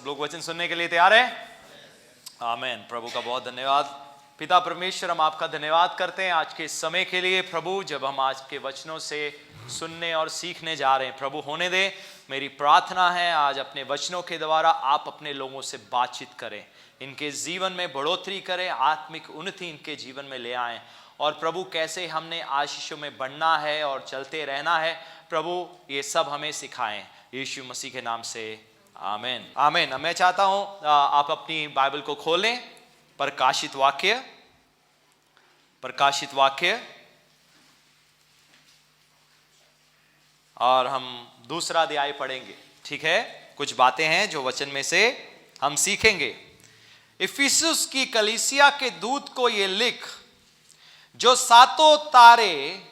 सब लोग वचन सुनने के लिए तैयार हैं? आमीन। प्रभु का बहुत धन्यवाद। पिता परमेश्वर, हम आपका धन्यवाद करते हैं आज के समय के लिए प्रभु, जब हम आज के वचनों से सुनने और सीखने जा रहे हैं। प्रभु होने दे, मेरी प्रार्थना है आज अपने वचनों के द्वारा आप अपने लोगों से बातचीत करें, इनके जीवन में बढ़ोतरी करें, आत्मिक उन्नति इनके जीवन में ले आएं। और प्रभु कैसे हमने आशीषों में बढ़ना है और चलते रहना है, प्रभु ये सब हमें सिखाएं, यीशु मसीह के नाम से आमीन। आमीन। मैं चाहता हूं आप अपनी बाइबल को खोलें, प्रकाशित वाक्य और हम दूसरा अध्याय पढ़ेंगे। ठीक है, कुछ बातें हैं जो वचन में से हम सीखेंगे। इफिसुस की कलीसिया के दूत को ये लिख, जो सातों तारे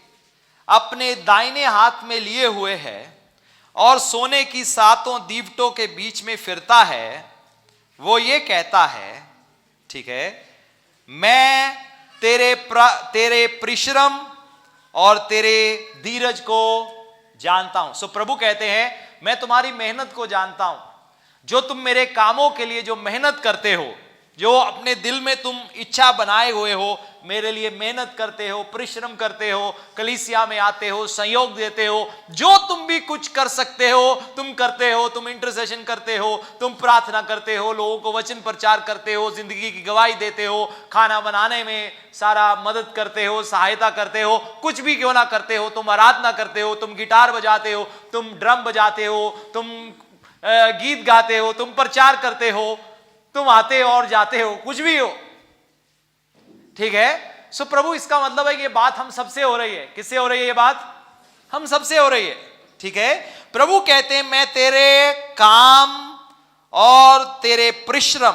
अपने दाहिने हाथ में लिए हुए है और सोने की सातों दीवटों के बीच में फिरता है, वो ये कहता है, ठीक है, मैं तेरे परिश्रम और तेरे धीरज को जानता हूं। सो प्रभु कहते हैं, मैं तुम्हारी मेहनत को जानता हूं, जो तुम मेरे कामों के लिए जो मेहनत करते हो, जो अपने दिल में तुम इच्छा बनाए हुए हो, मेरे लिए मेहनत करते हो, परिश्रम करते हो, कलीसिया में आते हो, सहयोग देते हो, जो तुम भी कुछ कर सकते हो तुम करते हो। तुम इंटरसेशन करते हो, तुम प्रार्थना करते हो, लोगों को वचन प्रचार करते हो, जिंदगी की गवाही देते हो, खाना बनाने में सारा मदद करते हो, सहायता करते हो, कुछ भी क्यों ना करते हो, तुम आराधना करते हो, तुम गिटार बजाते हो, तुम ड्रम बजाते हो, तुम गीत गाते हो, तुम प्रचार करते हो, तुम आते हो और जाते हो, कुछ भी हो। ठीक है, सो प्रभु इसका मतलब है कि ये बात हम सबसे हो रही है। किससे हो रही है ये बात? हम सबसे हो रही है। ठीक है, प्रभु कहते हैं, मैं तेरे काम और तेरे परिश्रम,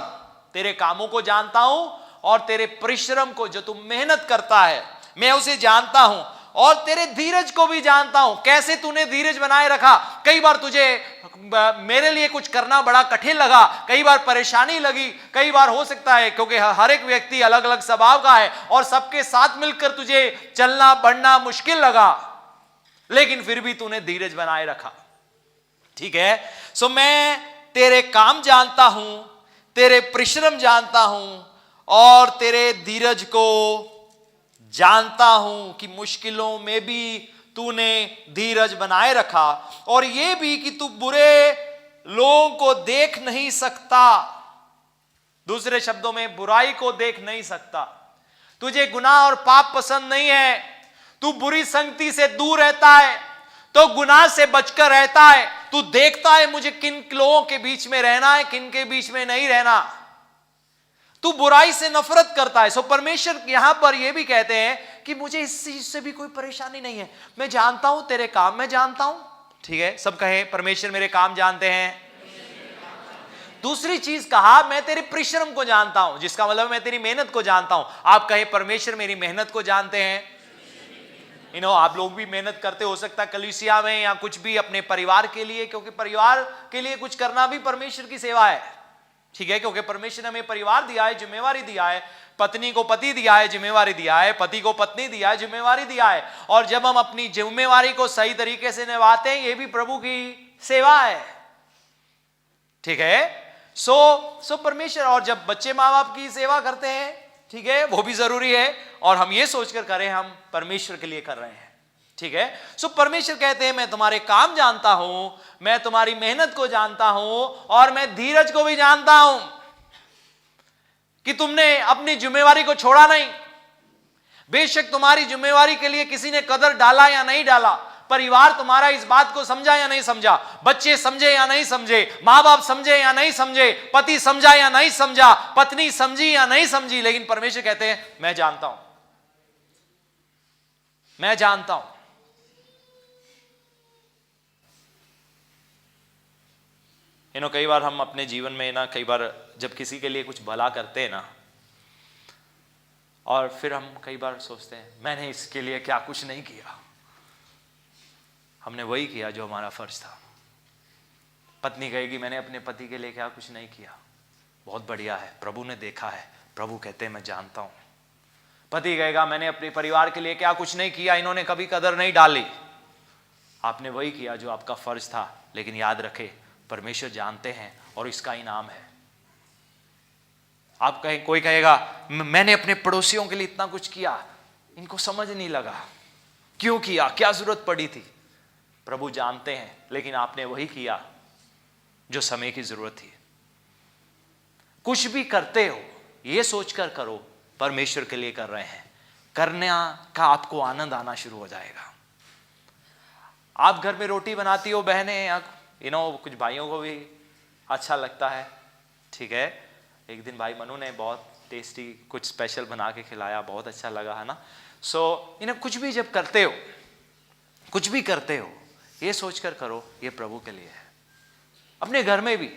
तेरे कामों को जानता हूं और तेरे परिश्रम को, जो तुम मेहनत करता है, मैं उसे जानता हूं और तेरे धीरज को भी जानता हूं। कैसे तूने धीरज बनाए रखा। कई बार तुझे मेरे लिए कुछ करना बड़ा कठिन लगा, कई बार परेशानी लगी, कई बार हो सकता है क्योंकि हर एक व्यक्ति अलग अलग स्वभाव का है और सबके साथ मिलकर तुझे चलना बढ़ना मुश्किल लगा, लेकिन फिर भी तूने धीरज बनाए रखा। ठीक है, सो मैं तेरे काम जानता हूं, तेरे परिश्रम जानता हूं और तेरे धीरज को जानता हूं कि मुश्किलों में भी तूने धीरज बनाए रखा, और यह भी कि तू बुरे लोगों को देख नहीं सकता। दूसरे शब्दों में, बुराई को देख नहीं सकता। तुझे गुनाह और पाप पसंद नहीं है, तू बुरी संगति से दूर रहता है, तो गुनाह से बचकर रहता है। तू देखता है मुझे किन लोगों के बीच में रहना है, किन के बीच में नहीं रहना। तू बुराई से नफरत करता है। सो परमेश्वर यहां पर यह भी कहते हैं कि मुझे इस चीज से भी कोई परेशानी नहीं है, मैं जानता हूं तेरे काम, मैं जानता हूं। ठीक है, सब कहे, परमेश्वर मेरे काम जानते हैं। दूसरी चीज कहा, मैं तेरे परिश्रम को जानता हूं, जिसका मतलब मैं तेरी मेहनत को जानता हूं। आप कहे, परमेश्वर मेरी मेहनत को जानते हैं। आप लोग भी मेहनत करते हो सकता है कलीसिया में या कुछ भी अपने परिवार के लिए, क्योंकि परिवार के लिए कुछ करना भी परमेश्वर की सेवा है। ठीक है, क्योंकि परमेश्वर ने हमें परिवार दिया है, जिम्मेवारी दिया है। पत्नी को पति दिया है, जिम्मेवारी दिया है। पति को पत्नी दिया है, जिम्मेवारी दिया है। और जब हम अपनी जिम्मेवारी को सही तरीके से निभाते हैं, यह भी प्रभु की सेवा है। ठीक है, सो परमेश्वर, और जब बच्चे माँ बाप की सेवा करते हैं, ठीक है, वो भी जरूरी है, और हम ये सोचकर करें हम परमेश्वर के लिए कर रहे हैं। ठीक है, सो परमेश्वर कहते हैं, मैं तुम्हारे काम जानता हूं, मैं तुम्हारी मेहनत को जानता हूं और मैं धीरज को भी जानता हूं, कि तुमने अपनी जिम्मेवारी को छोड़ा नहीं। बेशक तुम्हारी जिम्मेवारी के लिए किसी ने कदर डाला या नहीं डाला, परिवार तुम्हारा इस बात को समझा या नहीं समझा, बच्चे समझे या नहीं समझे, माँ बाप समझे या नहीं समझे, पति समझा या नहीं समझा, पत्नी समझी या नहीं समझी, लेकिन परमेश्वर कहते हैं, मैं जानता हूं, मैं जानता हूं। कई बार हम अपने जीवन में ना, कई बार जब किसी के लिए कुछ भला करते हैं ना, और फिर हम कई बार सोचते हैं, मैंने इसके लिए क्या कुछ नहीं किया, हमने वही किया जो हमारा फर्ज था। पत्नी कहेगी, मैंने अपने पति के लिए क्या कुछ नहीं किया, बहुत बढ़िया है, प्रभु ने देखा है। प्रभु कहते हैं, मैं जानता हूं। पति कहेगा, मैंने अपने परिवार के लिए क्या कुछ नहीं किया, इन्होंने कभी कदर नहीं डाली। आपने वही किया जो आपका फर्ज था, लेकिन याद रखे, परमेश्वर जानते हैं और इसका इनाम है। आप कहें, कोई कहेगा मैंने अपने पड़ोसियों के लिए इतना कुछ किया, इनको समझ नहीं लगा, क्यों किया, क्या जरूरत पड़ी थी। प्रभु जानते हैं, लेकिन आपने वही किया जो समय की जरूरत थी। कुछ भी करते हो ये सोचकर करो परमेश्वर के लिए कर रहे हैं, करने का आपको आनंद आना शुरू हो जाएगा। आप घर में रोटी बनाती हो बहनें, या कुछ भाइयों को भी अच्छा लगता है, ठीक है। एक दिन भाई मनु ने बहुत टेस्टी कुछ स्पेशल बना के खिलाया, बहुत अच्छा लगा, है ना। सो कुछ भी जब करते हो, कुछ भी करते हो, ये सोचकर करो ये प्रभु के लिए है। अपने घर में भी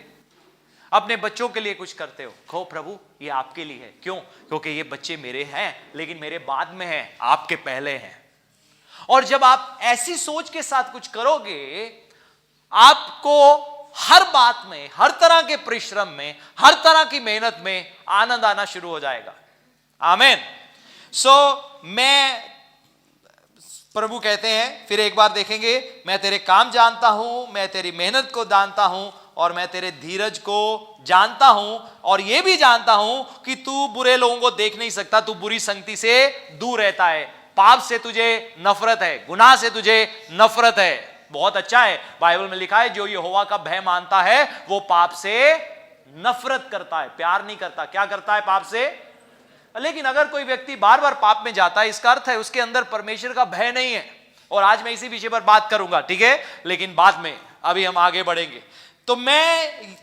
अपने बच्चों के लिए कुछ करते हो, कहो प्रभु ये आपके लिए है। क्यों? क्योंकि ये बच्चे मेरे हैं, लेकिन मेरे बाद में हैं, आपके पहले हैं। और जब आप ऐसी सोच के साथ कुछ करोगे, आपको हर बात में, हर तरह के परिश्रम में, हर तरह की मेहनत में आनंद आना शुरू हो जाएगा। आमीन। मैं प्रभु कहते हैं, फिर एक बार देखेंगे, मैं तेरे काम जानता हूं, मैं तेरी मेहनत को जानता हूं, और मैं तेरे धीरज को जानता हूं, और यह भी जानता हूं कि तू बुरे लोगों को देख नहीं सकता, तू बुरी संगति से दूर रहता है, पाप से तुझे नफरत है, गुनाह से तुझे नफरत है। बहुत अच्छा है, बाइबल में लिखा है जो यहोवा का भय मानता है वो पाप से नफरत करता है, प्यार नहीं करता। क्या करता है? पाप से। लेकिन अगर कोई व्यक्ति बार बार पाप में जाता है, इसका अर्थ है उसके अंदर परमेश्वर का भय नहीं है। और आज मैं इसी विषय पर बात करूंगा, ठीक है, लेकिन बाद में, अभी हम आगे बढ़ेंगे। तो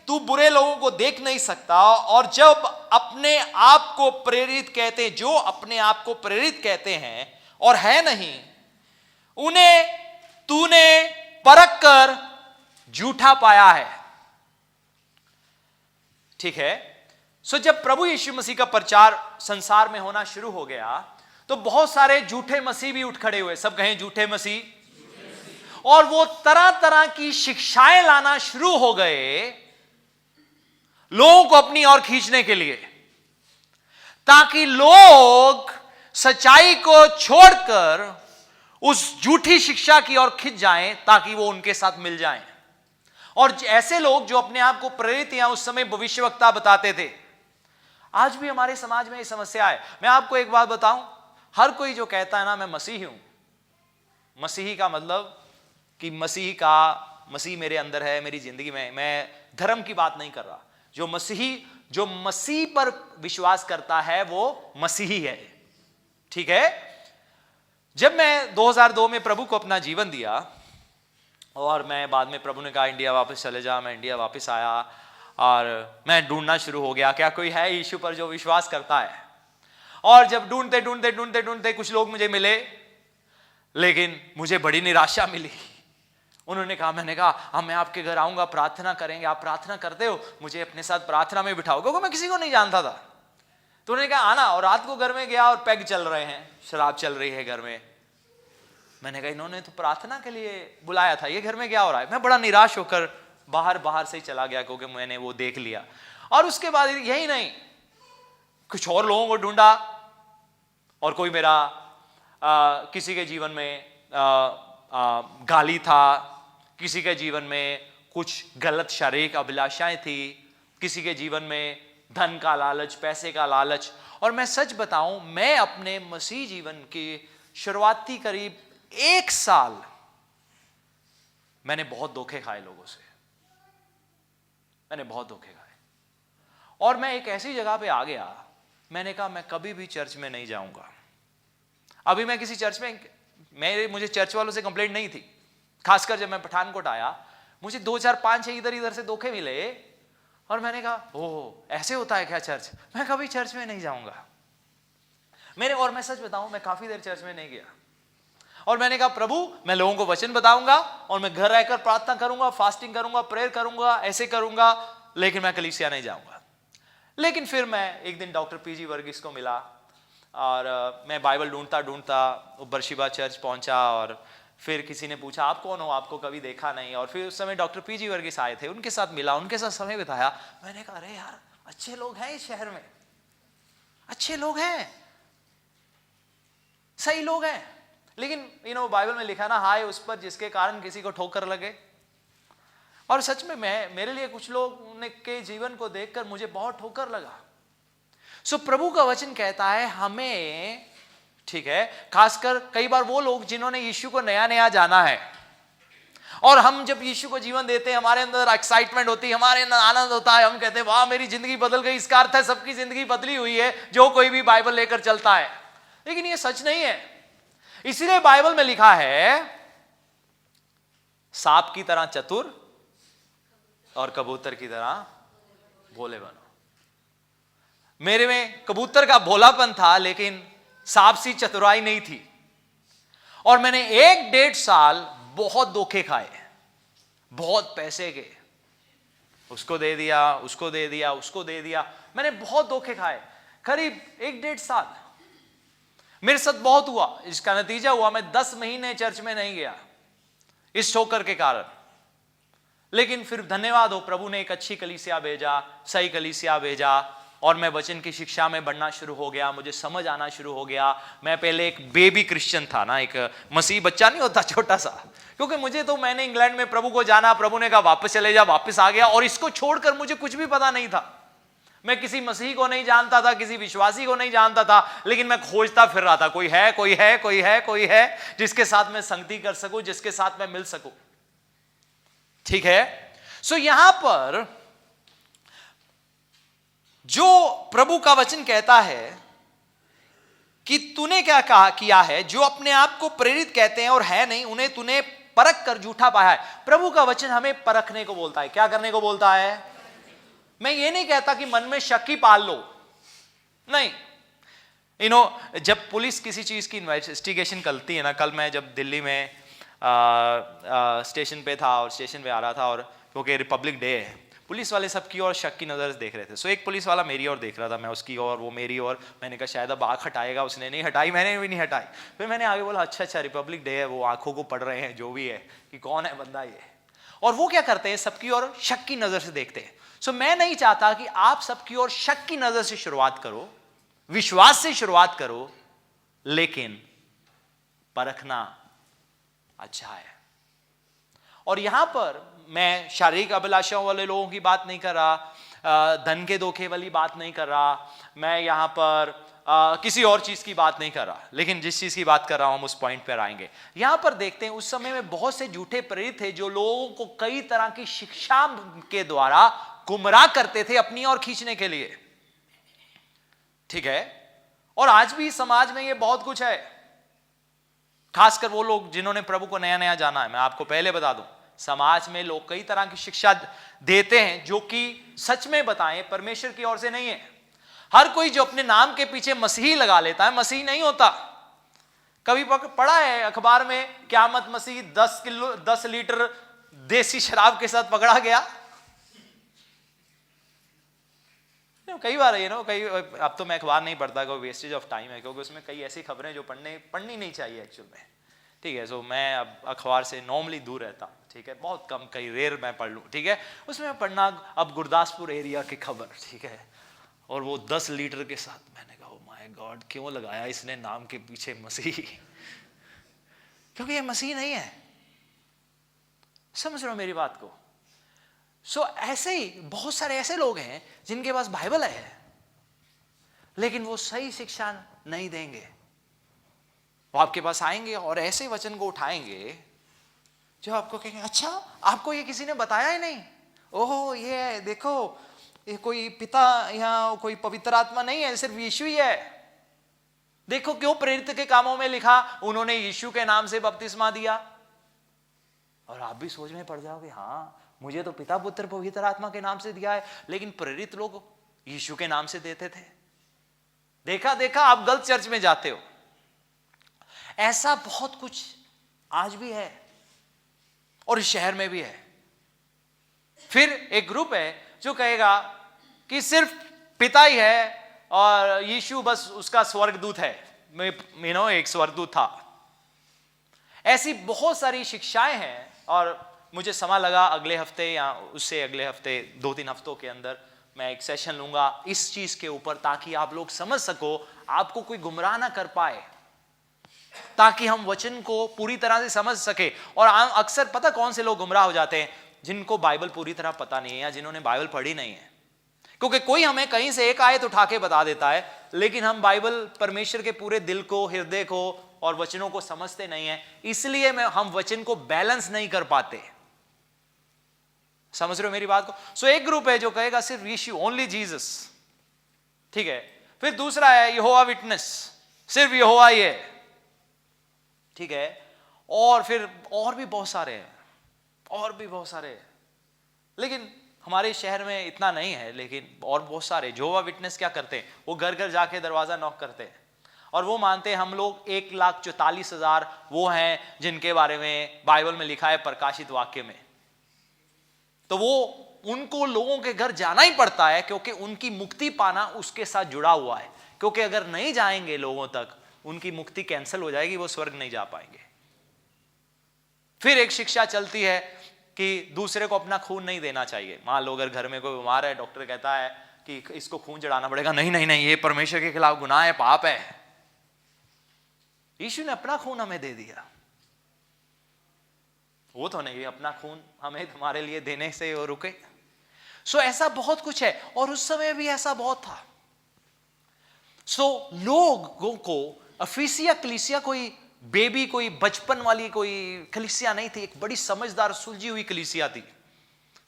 तू बुरे लोगों को देख नहीं सकता, और जब अपने आप को प्रेरित कहते हैं, जो अपने आप को प्रेरित कहते हैं और है नहीं, उन्हें तूने परख कर झूठा पाया है, ठीक है। जब प्रभु यीशु मसीह का प्रचार संसार में होना शुरू हो गया, तो बहुत सारे झूठे मसीह भी उठ खड़े हुए। सब कहें झूठे मसीह। और वो तरह तरह की शिक्षाएं लाना शुरू हो गए लोगों को अपनी ओर खींचने के लिए, ताकि लोग सच्चाई को छोड़कर उस झूठी शिक्षा की ओर खिंच जाएं, ताकि वो उनके साथ मिल जाएं। और ऐसे लोग जो अपने आप को प्रेरित या उस समय भविष्यवक्ता बताते थे, आज भी हमारे समाज में ये समस्या है। मैं आपको एक बात बताऊं, हर कोई जो कहता है ना मैं मसीही हूं, मसीही का मतलब कि मसीह मेरे अंदर है, मेरी जिंदगी में, मैं धर्म की बात नहीं कर रहा। जो मसीह पर विश्वास करता है वो मसीही है, ठीक है। जब मैं 2002 में प्रभु को अपना जीवन दिया, और मैं बाद में, प्रभु ने कहा इंडिया वापस चले जा, मैं इंडिया वापस आया, और मैं ढूंढना शुरू हो गया क्या कोई है यीशु पर जो विश्वास करता है। और जब ढूंढते ढूंढते ढूंढते ढूंढते कुछ लोग मुझे मिले, लेकिन मुझे बड़ी निराशा मिली। उन्होंने कहा, मैंने कहा मैं आपके घर आऊंगा, प्रार्थना करेंगे, आप प्रार्थना करते हो, मुझे अपने साथ प्रार्थना में बिठाओ, क्योंकि मैं किसी को नहीं जानता था। तो उन्होंने कहा आना, और रात को घर में गया और पैग चल रहे हैं, शराब चल रही है घर में। मैंने कहा इन्होंने तो प्रार्थना के लिए बुलाया था, ये घर में क्या हो रहा है। मैं बड़ा निराश होकर बाहर से चला गया, क्योंकि मैंने वो देख लिया। और उसके बाद यही नहीं, कुछ और लोगों को ढूंढा, और कोई मेरा किसी के जीवन में गाली था, किसी के जीवन में कुछ गलत शारीरिक अभिलाषाएं थी, किसी के जीवन में धन का लालच, पैसे का लालच। और मैं सच बताऊं, मैं अपने मसीह जीवन के शुरुआती करीब 1 साल मैंने बहुत धोखे खाए लोगों से, मैंने बहुत धोखे खाए। और मैं एक ऐसी जगह पे आ गया, मैंने कहा मैं कभी भी चर्च में नहीं जाऊंगा। अभी मैं किसी चर्च में, मुझे चर्च वालों से कंप्लेंट नहीं थी, खासकर जब मैं पठानकोट आया, मुझे 2 4 5 6 इधर से धोखे मिले, और मैंने कहा ओह ऐसे होता है क्या चर्च, मैं कभी चर्च में नहीं जाऊंगा। और मैं सच बताऊं, मैं काफी देर चर्च में नहीं गया, और मैंने कहा प्रभु मैं लोगों को वचन बताऊंगा, और मैं घर रहकर प्रार्थना करूंगा, फास्टिंग करूंगा, प्रेयर करूंगा, ऐसे करूंगा, लेकिन मैं कलीसिया नहीं जाऊंगा। लेकिन फिर मैं एक दिन डॉक्टर पीजी वर्गीस को मिला, और मैं बाइबल ढूंढता बर्शिबा चर्च पहुंचा, और फिर किसी ने पूछा आप कौन हो, आपको कभी देखा नहीं। और फिर उस समय डॉक्टर पीजी वर्गीस आए थे, उनके साथ मिला, उनके साथ समय बिताया। मैंने कहा अरे यार अच्छे लोग हैं इस शहर में, अच्छे लोग हैं, सही लोग हैं। लेकिन बाइबल में लिखा ना, हाय उस पर जिसके कारण किसी को ठोकर लगे। और सच में मेरे लिए कुछ लोग के जीवन को देखकर मुझे बहुत ठोकर लगा। सो प्रभु का वचन कहता है हमें, ठीक है, खासकर कई बार वो लोग जिन्होंने यीशु को नया नया जाना है, और हम जब यीशु को जीवन देते हैं हमारे अंदर एक्साइटमेंट होती है, हमारे अंदर आनंद होता है, हम कहते हैं वाह मेरी जिंदगी बदल गई। इसका अर्थ है सबकी जिंदगी बदली हुई है जो कोई भी बाइबल लेकर चलता है। लेकिन ये सच नहीं है। इसीलिए बाइबल में लिखा है सांप की तरह चतुर और कबूतर की तरह भोले बनो। मेरे में कबूतर का भोलापन था लेकिन सांप सी चतुराई नहीं थी। और मैंने 1-1.5 साल बहुत धोखे खाए, बहुत पैसे के, उसको दे दिया, उसको दे दिया, उसको दे दिया। मैंने बहुत धोखे खाए, करीब 1-1.5 साल मेरे साथ बहुत हुआ। इसका नतीजा हुआ मैं 10 महीने चर्च में नहीं गया इस ठोकर के कारण। लेकिन फिर धन्यवाद हो, प्रभु ने एक अच्छी कलीसिया भेजा, सही कलीसिया भेजा, और मैं वचन की शिक्षा में बढ़ना शुरू हो गया, मुझे समझ आना शुरू हो गया। मैं पहले एक बेबी क्रिश्चियन था ना, एक मसीह बच्चा नहीं होता छोटा सा, क्योंकि मैंने इंग्लैंड में प्रभु को जाना, प्रभु ने कहा वापस चले जा, वापस आ गया। और इसको छोड़कर मुझे कुछ भी पता नहीं था। मैं किसी मसीह को नहीं जानता था, किसी विश्वासी को नहीं जानता था, लेकिन मैं खोजता फिर रहा था, कोई है, कोई है, कोई है, कोई है जिसके साथ मैं संगति कर सकूं, जिसके साथ मैं मिल सकूं। ठीक है। सो यहां पर जो प्रभु का वचन कहता है कि तूने क्या कहा किया है, जो अपने आप को प्रेरित कहते हैं और है नहीं, उन्हें तूने परख कर झूठा पाया है। प्रभु का वचन हमें परखने को बोलता है। क्या करने को बोलता है? मैं ये नहीं कहता कि मन में शक ही पाल लो, नहीं। जब पुलिस किसी चीज की इन्वेस्टिगेशन करती है ना, कल मैं जब दिल्ली में स्टेशन पे था और स्टेशन पे आ रहा था, और क्योंकि रिपब्लिक डे है, पुलिस वाले सबकी और शक की नज़र से देख रहे थे। सो एक पुलिस वाला मेरी ओर देख रहा था, मैं उसकी ओर, वो मेरी ओर। मैंने कहा शायद अब आँख हटाएगा, उसने नहीं हटाई, मैंने भी नहीं हटाई। फिर मैंने आगे बोला अच्छा रिपब्लिक डे है, वो आंखों को पढ़ रहे हैं जो भी है कि कौन है बंदा ये। और वो क्या करते हैं, सबकी ओर शक की नज़र से देखते हैं। सो मैं नहीं चाहता कि आप सबकी ओर शक की नज़र से शुरुआत करो, विश्वास से शुरुआत करो, लेकिन परखना अच्छा है। और यहां पर मैं शारीरिक अभिलाषाओं वाले लोगों की बात नहीं कर रहा, धन के धोखे वाली बात नहीं कर रहा, मैं यहां पर किसी और चीज की बात नहीं कर रहा, लेकिन जिस चीज की बात कर रहा हूं हम उस पॉइंट पर आएंगे। यहां पर देखते हैं उस समय में बहुत से झूठे प्रेरित थे जो लोगों को कई तरह की शिक्षा के द्वारा गुमराह करते थे अपनी ओर खींचने के लिए। ठीक है। और आज भी समाज में ये बहुत कुछ है, खासकर वो लोग जिन्होंने प्रभु को नया नया जाना है। मैं आपको पहले बता दूं, समाज में लोग कई तरह की शिक्षा देते हैं जो कि सच में बताएं परमेश्वर की ओर से नहीं है। हर कोई जो अपने नाम के पीछे मसीह लगा लेता है, मसीह नहीं होता। कभी पढ़ा है अखबार में क़यामत मसीह 10 लीटर देसी शराब के साथ पकड़ा गया? कई बार कई, अब तो मैं अखबार नहीं पढ़ता, कोई वेस्टेज ऑफ टाइम है, क्योंकि उसमें कई ऐसी खबरें जो पढ़नी नहीं चाहिए एक्चुअल में। ठीक है। सो मैं अब अखबार से नॉर्मली दूर रहता हूँ। ठीक है। बहुत कम, कई रेयर मैं पढ़ लूँ। ठीक है। उसमें पढ़ना अब गुरदासपुर एरिया की खबर, ठीक है, और वो 10 लीटर के साथ। मैंने कहा ओ माय गॉड, क्यों लगाया इसने नाम के पीछे मसीह? क्योंकि ये मसीह नहीं है। समझ रहे हो मेरी बात को? सो ऐसे ही बहुत सारे ऐसे लोग हैं जिनके पास बाइबल है, लेकिन वो सही शिक्षा नहीं देंगे। वो आपके पास आएंगे और ऐसे वचन को उठाएंगे जो आपको कहेंगे अच्छा आपको ये किसी ने बताया ही नहीं, ओहो ये देखो ये कोई पिता या कोई पवित्र आत्मा नहीं है, सिर्फ यीशु ही है। देखो क्यों प्रेरित के कामों में लिखा उन्होंने यीशु के नाम से बपतिस्मा दिया। और आप भी सोच में पड़ जाओगे, हाँ मुझे तो पिता पुत्र पवित्र आत्मा के नाम से दिया है, लेकिन प्रेरित लोग यीशु के नाम से देते थे। देखा देखा आप गलत चर्च में जाते हो। ऐसा बहुत कुछ आज भी है और इस शहर में भी है। फिर एक ग्रुप है जो कहेगा कि सिर्फ पिता ही है और यीशु बस उसका स्वर्गदूत है। एक स्वर्गदूत था। ऐसी बहुत सारी शिक्षाएं हैं और मुझे समय लगा अगले हफ्ते या उससे अगले हफ्ते 2-3 हफ्तों के अंदर मैं एक सेशन लूंगा इस चीज के ऊपर, ताकि आप लोग समझ सको, आपको कोई गुमराह ना कर पाए, ताकि हम वचन को पूरी तरह से समझ सके। और अक्सर पता कौन से लोग गुमराह हो जाते हैं? जिनको बाइबल पूरी तरह पता नहीं है या जिन्होंने बाइबल पढ़ी नहीं है, क्योंकि कोई हमें कहीं से एक आयत उठा के बता देता है, लेकिन हम बाइबल परमेश्वर के पूरे दिल को, हृदय को और वचनों को समझते नहीं है, इसलिए हम वचन को बैलेंस नहीं कर पाते। समझ रहे हो मेरी बात को? सो एक ग्रुप है जो कहेगा सिर्फ यीशु, ओनली जीसस, ठीक है। फिर दूसरा है यहोवा विटनेस, सिर्फ यहोवा ही है, ठीक है। और फिर और भी बहुत सारे हैं, और भी बहुत सारे हैं, लेकिन हमारे शहर में इतना नहीं है, लेकिन और बहुत सारे। यहोवा विटनेस क्या करते हैं? वो घर घर जाके दरवाजा नॉक करते हैं और वो मानते हैं हम लोग 1,44,000 वो हैं जिनके बारे में बाइबल में लिखा है प्रकाशित वाक्य में। तो वो उनको लोगों के घर जाना ही पड़ता है, क्योंकि उनकी मुक्ति पाना उसके साथ जुड़ा हुआ है, क्योंकि अगर नहीं जाएंगे लोगों तक उनकी मुक्ति कैंसिल हो जाएगी, वो स्वर्ग नहीं जा पाएंगे। फिर एक शिक्षा चलती है कि दूसरे को अपना खून नहीं देना चाहिए। मान लो अगर घर में कोई बीमार है, डॉक्टर कहता है कि इसको खून चढ़ाना पड़ेगा, नहीं नहीं नहीं, ये परमेश्वर के खिलाफ गुनाह है, पाप है। यीशु ने अपना खून हमें दे दिया, वो तो नहीं अपना खून हमें तुम्हारे लिए देने से वो रुके। सो ऐसा बहुत कुछ है, और उस समय भी ऐसा बहुत था। सो लोगों को अफीसिया कलीसिया कोई बेबी, कोई बचपन वाली कोई कलीसिया नहीं थी, एक बड़ी समझदार सुलझी हुई कलीसिया थी,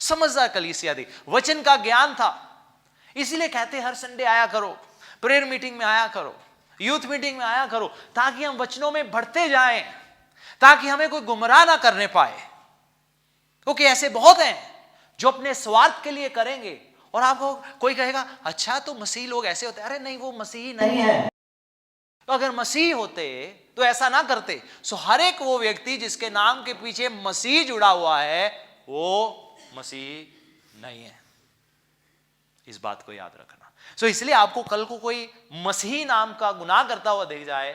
समझदार कलीसिया थी, वचन का ज्ञान था। इसीलिए कहते हर संडे आया करो, प्रेयर मीटिंग में आया करो, यूथ मीटिंग में आया करो, ताकि हम वचनों में बढ़ते जाएं, ताकि हमें कोई गुमराह ना करने पाए। क्योंकि ऐसे बहुत हैं जो अपने स्वार्थ के लिए करेंगे। और आपको कोई कहेगा अच्छा तो मसीह लोग ऐसे होते हैं, अरे नहीं, वो मसीही नहीं है। तो अगर मसीह होते तो ऐसा ना करते। सो हर एक वो व्यक्ति जिसके नाम के पीछे मसीह जुड़ा हुआ है वो मसीह नहीं है, इस बात को याद रखना। सो इसलिए आपको कल को कोई मसीही नाम का गुनाह करता हुआ देख जाए,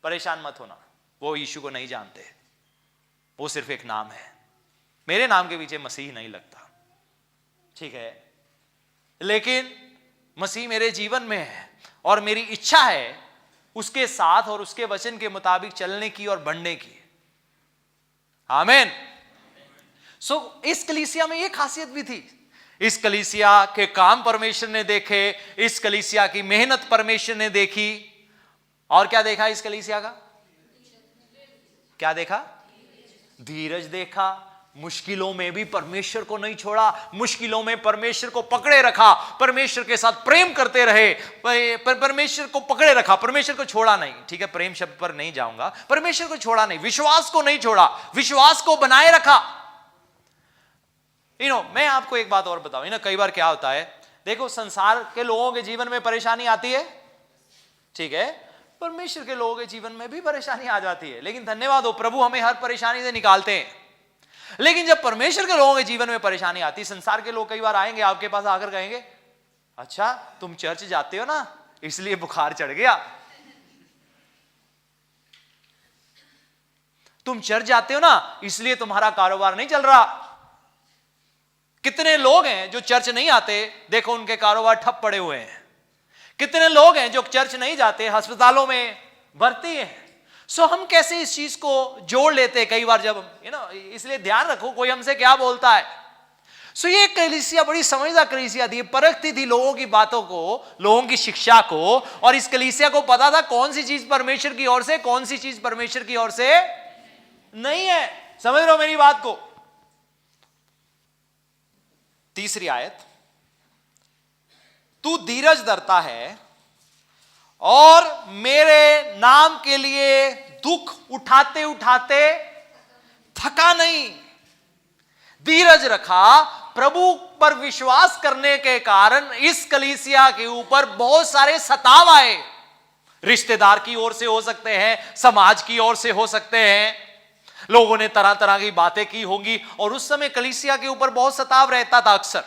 परेशान मत होना, वो यीशु को नहीं जानते, वो सिर्फ एक नाम है। मेरे नाम के पीछे मसीह नहीं लगता, ठीक है, लेकिन मसीह मेरे जीवन में है और मेरी इच्छा है उसके साथ और उसके वचन के मुताबिक चलने की और बढ़ने की। आमीन। सो इस कलीसिया में यह खासियत भी थी, इस कलीसिया के काम परमेश्वर ने देखे, इस कलीसिया की मेहनत परमेश्वर ने देखी। और क्या देखा इस कलीसिया का? क्या देखा? धीरज देखा। मुश्किलों में भी परमेश्वर को नहीं छोड़ा, मुश्किलों में परमेश्वर को पकड़े रखा, परमेश्वर के साथ प्रेम करते रहे, परमेश्वर को पकड़े रखा, परमेश्वर को छोड़ा नहीं। ठीक है, प्रेम शब्द पर नहीं जाऊंगा, परमेश्वर को छोड़ा नहीं, विश्वास को नहीं छोड़ा, विश्वास को बनाए रखा। मैं आपको एक बात और बताऊं, कई बार क्या होता है, देखो संसार के लोगों के जीवन में परेशानी आती है, ठीक है, परमेश्वर के लोगों के जीवन में भी परेशानी आ जाती है, लेकिन धन्यवाद हो प्रभु हमें हर परेशानी से निकालते हैं। लेकिन जब परमेश्वर के लोगों के जीवन में परेशानी आती है, संसार के लोग कई बार आएंगे आपके पास, आकर कहेंगे अच्छा तुम चर्च जाते हो ना इसलिए बुखार चढ़ गया, तुम चर्च जाते हो ना इसलिए तुम्हारा कारोबार नहीं चल रहा। कितने लोग हैं जो चर्च नहीं आते, देखो उनके कारोबार ठप पड़े हुए हैं। कितने लोग हैं जो चर्च नहीं जाते, अस्पतालों में भर्ती हैं। सो हम कैसे इस चीज को जोड़ लेते हैं कई बार जब इसलिए ध्यान रखो कोई हमसे क्या बोलता है। सो ये कलीसिया बड़ी समझदार कलीसिया थी, परखती थी लोगों की बातों को, लोगों की शिक्षा को, और इस कलीसिया को पता था कौन सी चीज परमेश्वर की ओर से, कौन सी चीज परमेश्वर की ओर से नहीं है। समझ रहे हो मेरी बात को? तीसरी आयत, तू धीरज धरता है और मेरे नाम के लिए दुख उठाते उठाते थका नहीं, धीरज रखा। प्रभु पर विश्वास करने के कारण इस कलीसिया के ऊपर बहुत सारे सताव आए, रिश्तेदार की ओर से हो सकते हैं, समाज की ओर से हो सकते हैं, लोगों ने तरह तरह की बातें की होंगी, और उस समय कलीसिया के ऊपर बहुत सताव रहता था। अक्सर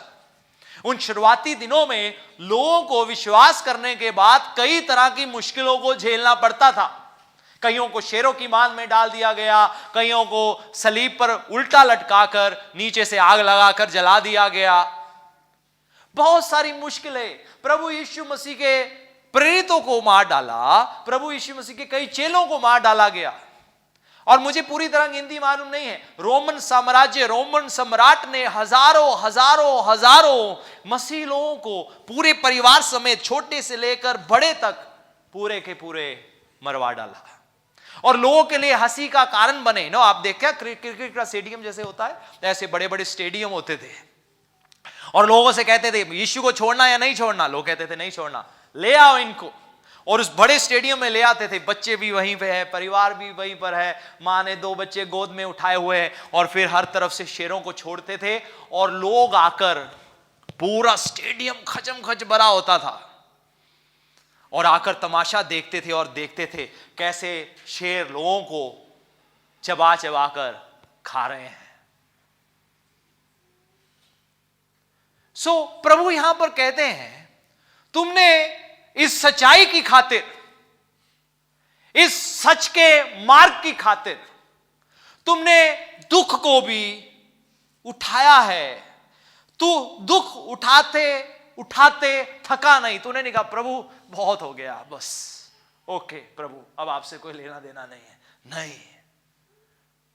उन शुरुआती दिनों में लोगों को विश्वास करने के बाद कई तरह की मुश्किलों को झेलना पड़ता था। कईयों को शेरों की मान में डाल दिया गया, कईयों को सलीब पर उल्टा लटकाकर नीचे से आग लगाकर जला दिया गया। बहुत सारी मुश्किलें, प्रभु यीशु मसीह के प्रेरितों को मार डाला, प्रभु यीशु मसीह के कई चेलों को मार डाला गया। और मुझे पूरी तरह गिनती मालूम नहीं है, रोमन साम्राज्य, रोमन सम्राट ने हजारों हजारों हजारों मसीह लोगों को पूरे परिवार समेत, छोटे से लेकर बड़े तक, पूरे के पूरे मरवा डाला और लोगों के लिए हंसी का कारण बने। नो, आप देखा क्रिकेट का स्टेडियम जैसे होता है, ऐसे बड़े बड़े स्टेडियम होते थे और लोगों से कहते थे यीशु को छोड़ना या नहीं छोड़ना। लोग कहते थे नहीं छोड़ना, ले आओ इनको, और उस बड़े स्टेडियम में ले आते थे। बच्चे भी वहीं पे है, परिवार भी वहीं पर है, माँ ने 2 बच्चे गोद में उठाए हुए हैं, और फिर हर तरफ से शेरों को छोड़ते थे और लोग आकर, पूरा स्टेडियम खचम खच भरा होता था और आकर तमाशा देखते थे और देखते थे कैसे शेर लोगों को चबा चबा कर खा रहे हैं। प्रभु यहां पर कहते हैं, तुमने इस सच्चाई की खातिर, इस सच के मार्ग की खातिर तुमने दुख को भी उठाया है। तू दुख उठाते उठाते थका नहीं। तूने नहीं कहा प्रभु बहुत हो गया, बस ओके प्रभु अब आपसे कोई लेना देना नहीं है। नहीं,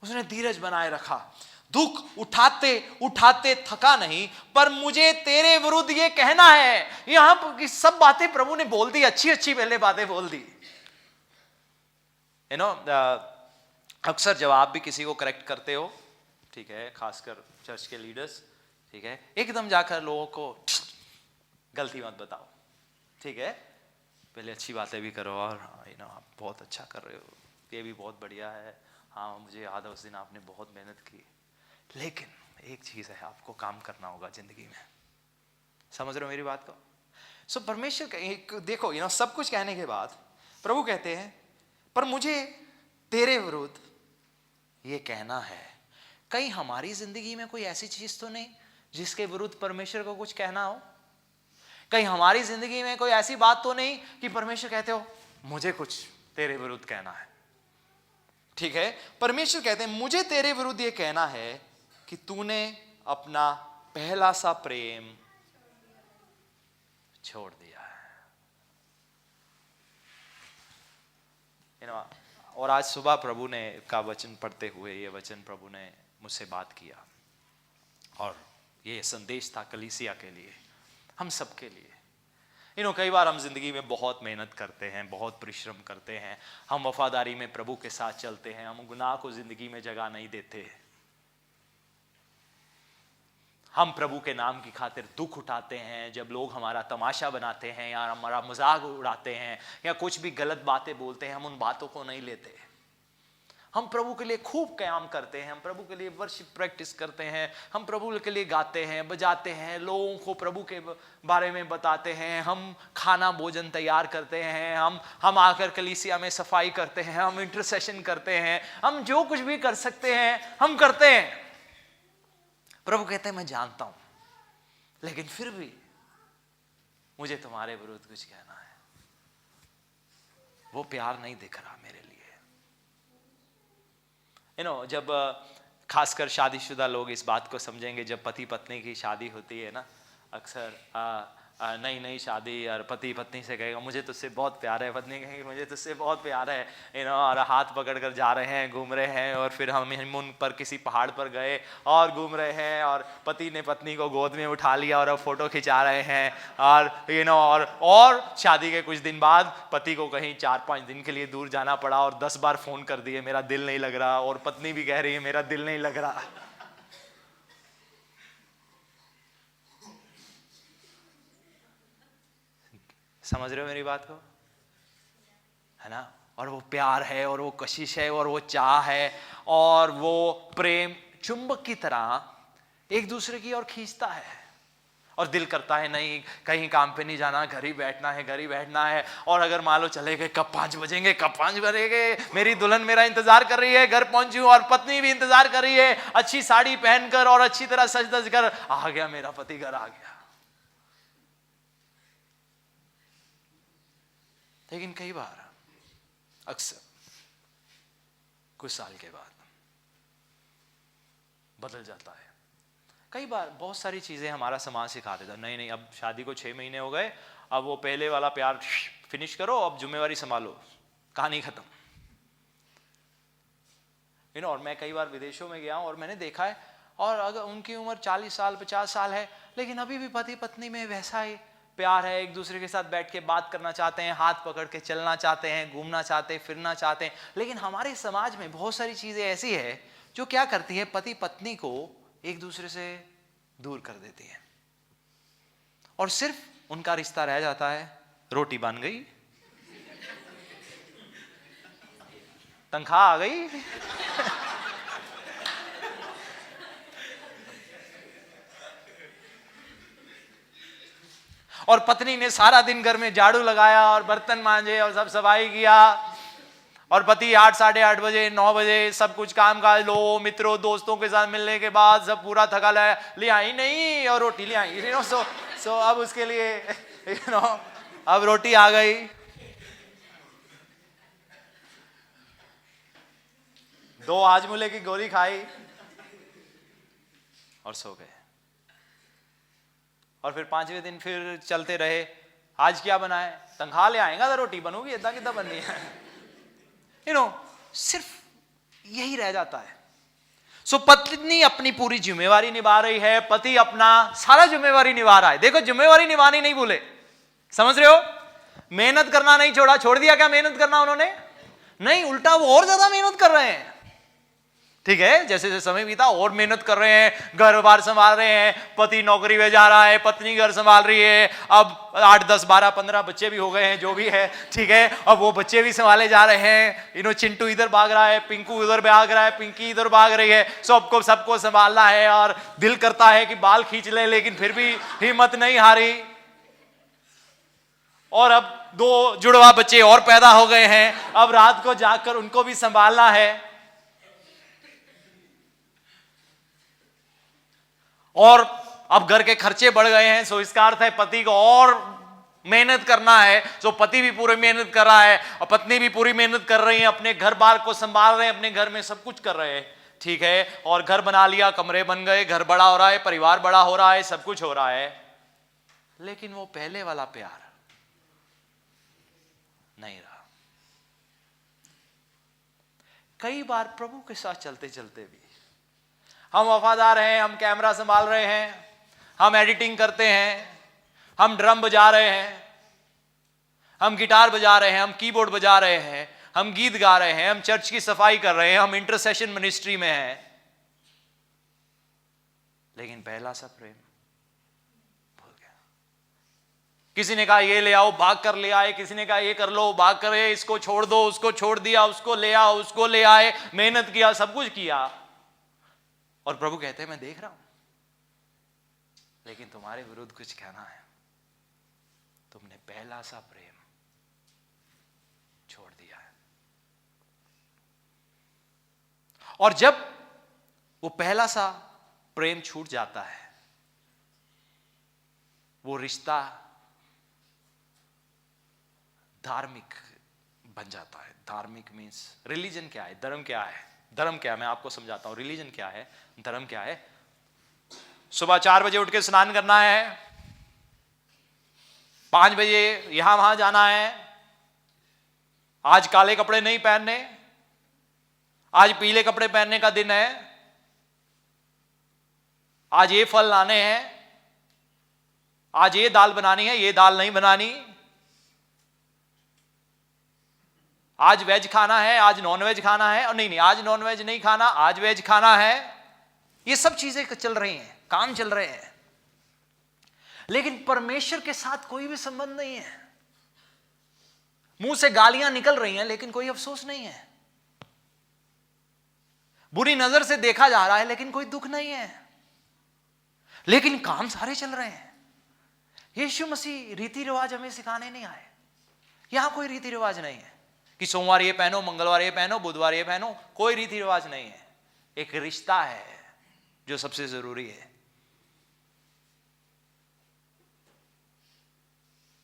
उसने धीरज बनाए रखा। दुख उठाते उठाते थका नहीं, पर मुझे तेरे विरुद्ध ये कहना है। यहां पर सब बातें प्रभु ने बोल दी, अच्छी अच्छी पहले बातें बोल दी। अक्सर जब आप भी किसी को करेक्ट करते हो, ठीक है, खासकर चर्च के लीडर्स, ठीक है, एकदम जाकर लोगों को गलती मत बताओ, ठीक है, पहले अच्छी बातें भी करो और आप बहुत अच्छा कर रहे हो, ये भी बहुत बढ़िया है, हाँ मुझे याद है उस दिन आपने बहुत मेहनत की। लेकिन एक चीज है, आपको काम करना होगा जिंदगी में। समझ रहे हो मेरी बात को? परमेश्वर देखो, सब कुछ कहने के बाद प्रभु कहते हैं, पर मुझे तेरे विरुद्ध ये कहना है। कहीं हमारी जिंदगी में कोई ऐसी चीज तो नहीं जिसके विरुद्ध परमेश्वर को कुछ कहना हो? कहीं हमारी जिंदगी में कोई ऐसी बात तो नहीं कि परमेश्वर कहते हो मुझे कुछ तेरे विरुद्ध कहना है? ठीक है, परमेश्वर कहते हैं मुझे तेरे विरुद्ध ये कहना है कि तूने अपना पहला सा प्रेम छोड़ दिया है। और आज सुबह प्रभु ने का वचन पढ़ते हुए ये वचन प्रभु ने मुझसे बात किया, और ये संदेश था कलीसिया के लिए, हम सबके लिए। कई बार हम जिंदगी में बहुत मेहनत करते हैं, बहुत परिश्रम करते हैं, हम वफादारी में प्रभु के साथ चलते हैं, हम गुनाह को जिंदगी में जगह नहीं देते, हम प्रभु के नाम की खातिर दुख उठाते हैं। जब लोग हमारा तमाशा बनाते हैं या हमारा मजाक उड़ाते हैं या कुछ भी गलत बातें बोलते हैं, हम उन बातों को नहीं लेते। हम प्रभु के लिए खूब काम करते हैं, हम प्रभु के लिए वर्शिप प्रैक्टिस करते हैं, हम प्रभु के लिए गाते हैं, बजाते हैं, लोगों को प्रभु के बारे में बताते हैं, हम खाना भोजन तैयार करते हैं, हम आकर कलीसिया में सफाई करते हैं, हम इंटरसेशन करते हैं, हम जो कुछ भी कर सकते हैं हम करते हैं। प्रभु कहते हैं मैं जानता हूं, लेकिन फिर भी मुझे तुम्हारे विरुद्ध कुछ कहना है। वो प्यार नहीं दिख रहा मेरे लिए। जब खासकर शादीशुदा लोग इस बात को समझेंगे, जब पति पत्नी की शादी होती है ना, अक्सर नई शादी और पति पत्नी से कहेगा मुझे तुझसे बहुत प्यार है, पत्नी कहेगी मुझे तुझसे बहुत प्यार है, और हाथ पकड़ कर जा रहे हैं, घूम रहे हैं, और फिर हम हनीमून पर किसी पहाड़ पर गए और घूम रहे हैं, और पति ने पत्नी को गोद में उठा लिया और अब फोटो खिंचा रहे हैं, और शादी के कुछ दिन बाद पति को कहीं 4-5 दिन के लिए दूर जाना पड़ा और 10 बार फोन कर दिए मेरा दिल नहीं लग रहा, और पत्नी भी कह रही है मेरा दिल नहीं लग रहा। समझ रहे हो मेरी बात को? है ना? और वो प्यार है, और वो कशिश है, और वो चाह है, और वो प्रेम चुंबक की तरह एक दूसरे की ओर खींचता है, और दिल करता है नहीं कहीं काम पे नहीं जाना, घर ही बैठना है, घर ही बैठना है। और अगर मान लो चले गए कब 5 बजेंगे, कब 5 बजेंगे, मेरी दुल्हन मेरा इंतजार कर रही है, घर पहुंची हूं, और पत्नी भी इंतजार कर रही है, अच्छी साड़ी पहनकर और अच्छी तरह सज धज कर आ गया मेरा पति, घर आ गया। लेकिन कई बार, अक्सर कुछ साल के बाद बदल जाता है। कई बार बहुत सारी चीजें हमारा समाज सिखा देता है, नहीं अब शादी को 6 महीने हो गए, अब वो पहले वाला प्यार फिनिश करो, अब जिम्मेवारी संभालो, कहानी खत्म। और मैं कई बार विदेशों में गया हूं और मैंने देखा है, और अगर उनकी उम्र 40 साल 50 साल है, लेकिन अभी भी पति पत्नी में वैसा ही प्यार है, एक दूसरे के साथ बैठ के बात करना चाहते हैं, हाथ पकड़ के चलना चाहते हैं, घूमना चाहते हैं, फिरना चाहते हैं। लेकिन हमारे समाज में बहुत सारी चीजें ऐसी है जो क्या करती है, पति पत्नी को एक दूसरे से दूर कर देती है, और सिर्फ उनका रिश्ता रह जाता है, रोटी बन गई, तनख्वाह आ गई, और पत्नी ने सारा दिन घर में झाड़ू लगाया और बर्तन मांजे और सब सफाई किया, और पति 8 साढ़े 8 बजे 9 बजे सब कुछ काम काज, लो मित्रों दोस्तों के साथ मिलने के बाद सब पूरा थका लाया, ले आई नहीं और रोटी ले आई, सो अब उसके लिए अब रोटी आ गई, दो हाजमूले की गोली खाई और सो गए। और फिर 5वें दिन फिर चलते रहे, आज क्या बना है, तनख्वाह ले आएगा तो रोटी बनूगी, इतना कितना बननी है, सिर्फ यही रह जाता है। सो पत्नी अपनी पूरी जिम्मेवारी निभा रही है, पति अपना सारा जिम्मेवारी निभा रहा है। देखो जिम्मेवारी निभानी नहीं भूले, समझ रहे हो, मेहनत करना नहीं छोड़ा, छोड़ दिया क्या मेहनत करना उन्होंने, नहीं, उल्टा वो और ज्यादा मेहनत कर रहे हैं। ठीक है, जैसे जैसे समय बीता और मेहनत कर रहे हैं, घर बार संभाल रहे हैं, पति नौकरी में जा रहा है, पत्नी घर संभाल रही है, अब 8 10 12 15 बच्चे भी हो गए हैं, जो भी है, ठीक है, अब वो बच्चे भी संभाले जा रहे हैं, चिंटू इधर भाग रहा है, पिंकू इधर भाग रहा है, पिंकी इधर भाग रही है, सबको संभालना है, और दिल करता है कि बाल खींच ले, लेकिन फिर भी हिम्मत नहीं हारी, और अब 2 जुड़वा बच्चे और पैदा हो गए हैं, अब रात को जाकर उनको भी संभालना है, और अब घर के खर्चे बढ़ गए हैं, सो इसका अर्थ है पति को और मेहनत करना है। सो पति भी पूरी मेहनत कर रहा है और पत्नी भी पूरी मेहनत कर रही है, अपने घर बार को संभाल रहे हैं, अपने घर में सब कुछ कर रहे हैं, ठीक है, और घर बना लिया, कमरे बन गए, घर बड़ा हो रहा है, परिवार बड़ा हो रहा है, सब कुछ हो रहा है, लेकिन वो पहले वाला प्यार नहीं रहा। कई बार प्रभु के साथ चलते चलते भी हम वफादार हैं, हम कैमरा संभाल रहे हैं, हम एडिटिंग करते हैं, हम ड्रम बजा रहे हैं, हम गिटार बजा रहे हैं, हम कीबोर्ड बजा रहे हैं, हम गीत गा रहे हैं, हम चर्च की सफाई कर रहे हैं, हम इंटरसेशन मिनिस्ट्री में हैं, लेकिन पहला सा प्रेम भूल गया। किसी ने कहा ये ले आओ, भाग कर ले आए, किसी ने कहा ये कर लो, भाग कर, इसको छोड़ दो, उसको छोड़ दिया, उसको ले आओ, उसको ले आए, मेहनत किया, सब कुछ किया, और प्रभु कहते हैं मैं देख रहा हूं, लेकिन तुम्हारे विरुद्ध कुछ कहना है, तुमने पहला सा प्रेम छोड़ दिया है। और जब वो पहला सा प्रेम छूट जाता है, वो रिश्ता धार्मिक बन जाता है। धार्मिक मीन्स रिलीजन क्या है, धर्म क्या है, धर्म क्या है, मैं आपको समझाता हूं, रिलीजन क्या है, धर्म क्या है। सुबह 4 बजे उठ के स्नान करना है, 5 बजे यहां वहां जाना है, आज काले कपड़े नहीं पहनने, आज पीले कपड़े पहनने का दिन है, आज ये फल लाने हैं, आज ये दाल बनानी है, ये दाल नहीं बनानी, आज वेज खाना है, आज नॉन वेज खाना है, और नहीं आज नॉन वेज नहीं खाना, आज वेज खाना है। ये सब चीजें चल रही हैं, काम चल रहे हैं, लेकिन परमेश्वर के साथ कोई भी संबंध नहीं है। मुंह से गालियां निकल रही हैं, लेकिन कोई अफसोस नहीं है। बुरी नजर से देखा जा रहा है, लेकिन कोई दुख नहीं है, लेकिन काम सारे चल रहे हैं। यीशु मसीह रीति रिवाज हमें सिखाने नहीं आए। यहां कोई रीति रिवाज नहीं है कि सोमवार ये पहनो, मंगलवार ये पहनो, बुधवार ये पहनो, कोई रीति रिवाज नहीं है। एक रिश्ता है जो सबसे जरूरी है।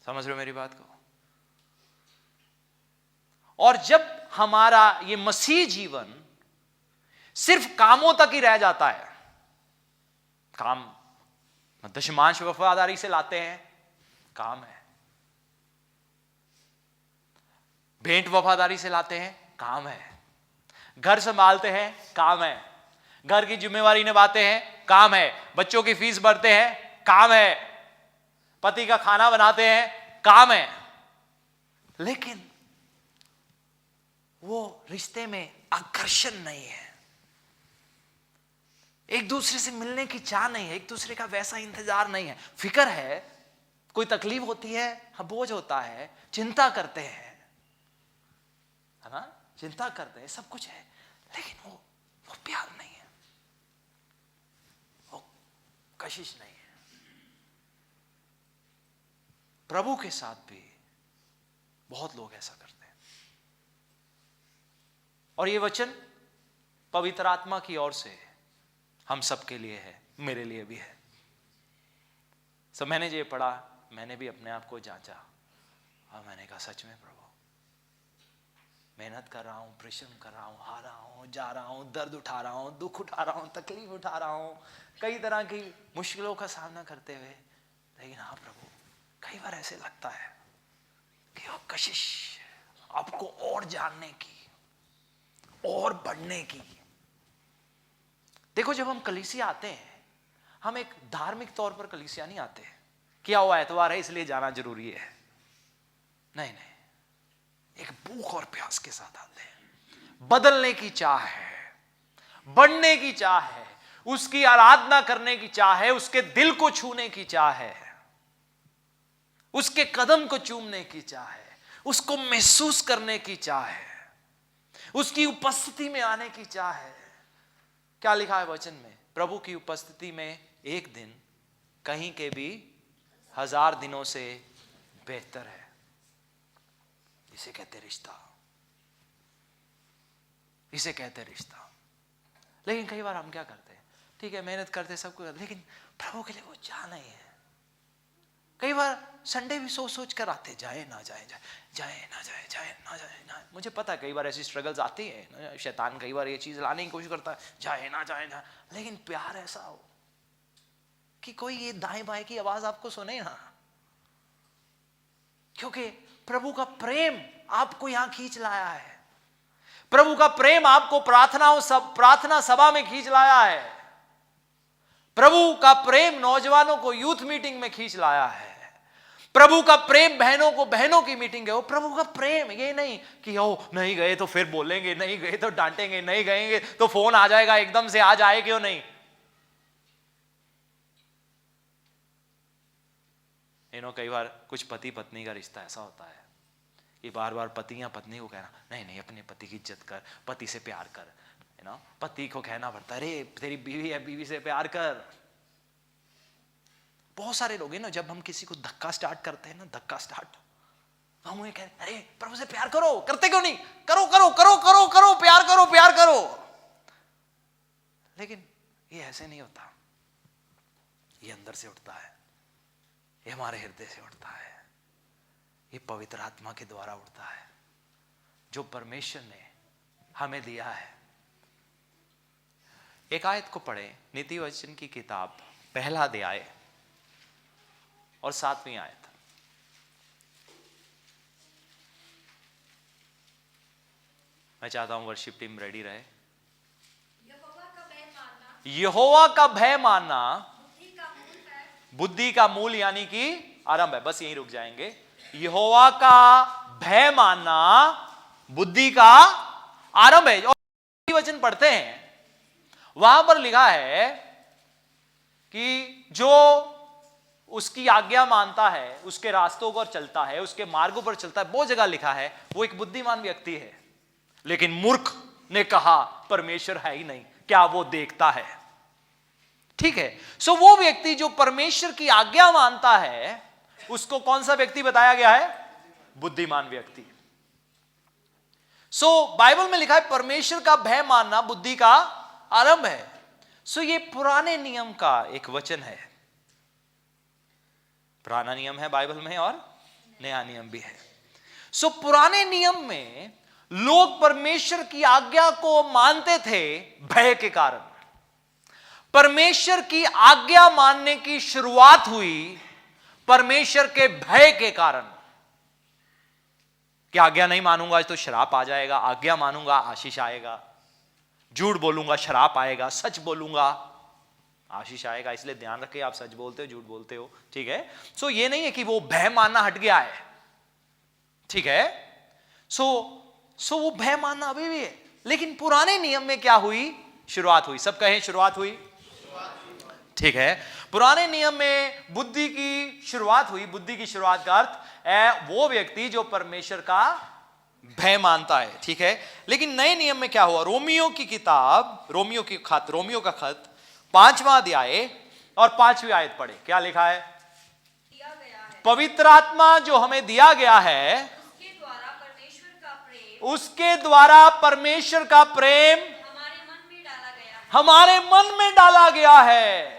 समझ रहे हो मेरी बात को? और जब हमारा ये मसीह जीवन सिर्फ कामों तक ही रह जाता है, काम दशमांश वफादारी से लाते हैं, काम है, भेंट वफादारी से लाते हैं, काम है, घर संभालते हैं, काम है। घर की जिम्मेवारी निभाते हैं, काम है। बच्चों की फीस भरते हैं, काम है। पति का खाना बनाते हैं, काम है। लेकिन वो रिश्ते में आकर्षण नहीं है, एक दूसरे से मिलने की चाह नहीं है, एक दूसरे का वैसा इंतजार नहीं है। फिक्र है, कोई तकलीफ होती है, बोझ होता है, चिंता करते हैं, है ना, चिंता करते हैं, सब कुछ है, लेकिन वो प्यार नहीं है, वो कशिश नहीं है। प्रभु के साथ भी बहुत लोग ऐसा करते हैं। और ये वचन पवित्र आत्मा की ओर से हम सबके लिए है, मेरे लिए भी है। मैंने ये पढ़ा, मैंने भी अपने आप को जांचा और मैंने कहा सच में प्रभु, मेहनत कर रहा हूं, परिश्रम कर रहा हूं, आ रहा हूं, जा रहा हूं, दर्द उठा रहा हूं, दुख उठा रहा हूं, तकलीफ उठा रहा हूं, कई तरह की मुश्किलों का सामना करते हुए, लेकिन हाँ प्रभु, कई बार ऐसे लगता है कि वो कशिश आपको और जानने की, और बढ़ने की। देखो, जब हम कलीसिया आते हैं, हम एक धार्मिक तौर पर कलीसिया नहीं आते क्या हुआ एतवार है इसलिए जाना जरूरी है, नहीं नहीं, एक भूख और प्यास के साथ आते हैं। बदलने की चाह है, बढ़ने की चाह है, उसकी आराधना करने की चाह है, उसके दिल को छूने की चाह है, उसके कदम को चूमने की चाह है, उसको महसूस करने की चाह है, उसकी उपस्थिति में आने की चाह है। क्या लिखा है वचन में? प्रभु की उपस्थिति में एक दिन कहीं के भी 1000 दिनों से बेहतर है। इसे कहते रिश्ता, इसे कहते रिश्ता। लेकिन कई बार हम क्या करते हैं, ठीक है मेहनत करते सब कुछ, लेकिन प्रभु के लिए वो चाह नहीं है। कई बार संडे भी सोच सोच कर आते, जाए ना जाए, जाए ना जाए, जाए ना जाए ना। मुझे पता है कई बार ऐसी स्ट्रगल्स आती है, शैतान कई बार ये चीज लाने की कोशिश करता है, जाए ना जाए ना, लेकिन प्यार ऐसा हो कि कोई ये दाएं बाएं की आवाज आपको सुने ना, क्योंकि प्रभु का प्रेम आपको यहां खींच लाया है। प्रभु का प्रेम आपको प्रार्थना सभा में खींच लाया है। प्रभु का प्रेम नौजवानों को यूथ मीटिंग में खींच लाया है। प्रभु का प्रेम बहनों को बहनों की मीटिंग है। वो प्रभु का प्रेम ये नहीं कि ओ नहीं गए तो फिर बोलेंगे, नहीं गए तो डांटेंगे, नहीं गएंगे तो फोन आ जाएगा एकदम से, आज आए क्यों नहीं। कई बार कुछ पति पत्नी का रिश्ता ऐसा होता है कि बार बार पति या पत्नी को कहना, नहीं नहीं अपने पति की इज्जत कर, पति से प्यार कर, पति को कहना पड़ता है, अरे तेरी बीवी है, बीवी से प्यार कर। बहुत सारे लोग हैं ना, जब हम किसी को धक्का स्टार्ट करते हैं ना, धक्का स्टार्ट, हम उन्हें कहते हैं, अरे प्रभु से प्यार करो, करते क्यों नहीं, करो करो करो करो करो, प्यार करो, प्यार करो। लेकिन ये ऐसे नहीं होता, ये अंदर से उठता है, ये हमारे हृदय से उठता है, ये पवित्र आत्मा के द्वारा उठता है, जो परमेश्वर ने हमें दिया है। एक आयत को पढ़े, नीति वचन की किताब 1 अध्याय और 7वीं आयत। मैं चाहता हूं वर्शिप टीम रेडी रहे। यहोवा का भय मानना बुद्धि का मूल यानी कि आरंभ है। बस यहीं रुक जाएंगे। यहोवा का भय मानना बुद्धि का आरंभ है। और वचन पढ़ते हैं, वहां पर लिखा है कि जो उसकी आज्ञा मानता है, उसके रास्तों पर चलता है, उसके मार्गों पर चलता है, बहुत जगह लिखा है वो एक बुद्धिमान व्यक्ति है। लेकिन मूर्ख ने कहा परमेश्वर है ही नहीं, क्या वो देखता है? ठीक है, सो वो व्यक्ति जो परमेश्वर की आज्ञा मानता है, उसको कौन सा व्यक्ति बताया गया है? बुद्धिमान व्यक्ति। सो बाइबल में लिखा है परमेश्वर का भय मानना बुद्धि का आरंभ है। सो ये पुराने नियम का एक वचन है। पुराना नियम है बाइबल में और नया नियम भी है। सो पुराने नियम में लोग परमेश्वर की आज्ञा को मानते थे भय के कारण। परमेश्वर की आज्ञा मानने की शुरुआत हुई परमेश्वर के भय के कारण कि आज्ञा नहीं मानूंगा तो श्राप आ जाएगा, आज्ञा मानूंगा आशीष आएगा। झूठ बोलूंगा श्राप आएगा, सच बोलूंगा आशीष आएगा। इसलिए ध्यान रखिए, आप सच बोलते हो झूठ बोलते हो, ठीक है। सो ये नहीं है कि वो भय मानना हट गया है, ठीक है। सो वो भय मानना अभी भी है। लेकिन पुराने नियम में क्या हुई? शुरुआत हुई। सब कहें शुरुआत हुई, ठीक है। पुराने नियम में बुद्धि की शुरुआत हुई। बुद्धि की शुरुआत का अर्थ है वो व्यक्ति जो परमेश्वर का भय मानता है, ठीक है। लेकिन नए नियम में क्या हुआ? रोमियो की किताब, रोमियो का खत 5वां अध्याय और 5वीं आयत पढ़े। क्या लिखा है? पवित्र आत्मा जो हमें दिया गया है, उसके द्वारा परमेश्वर का प्रेम हमारे मन में डाला गया है।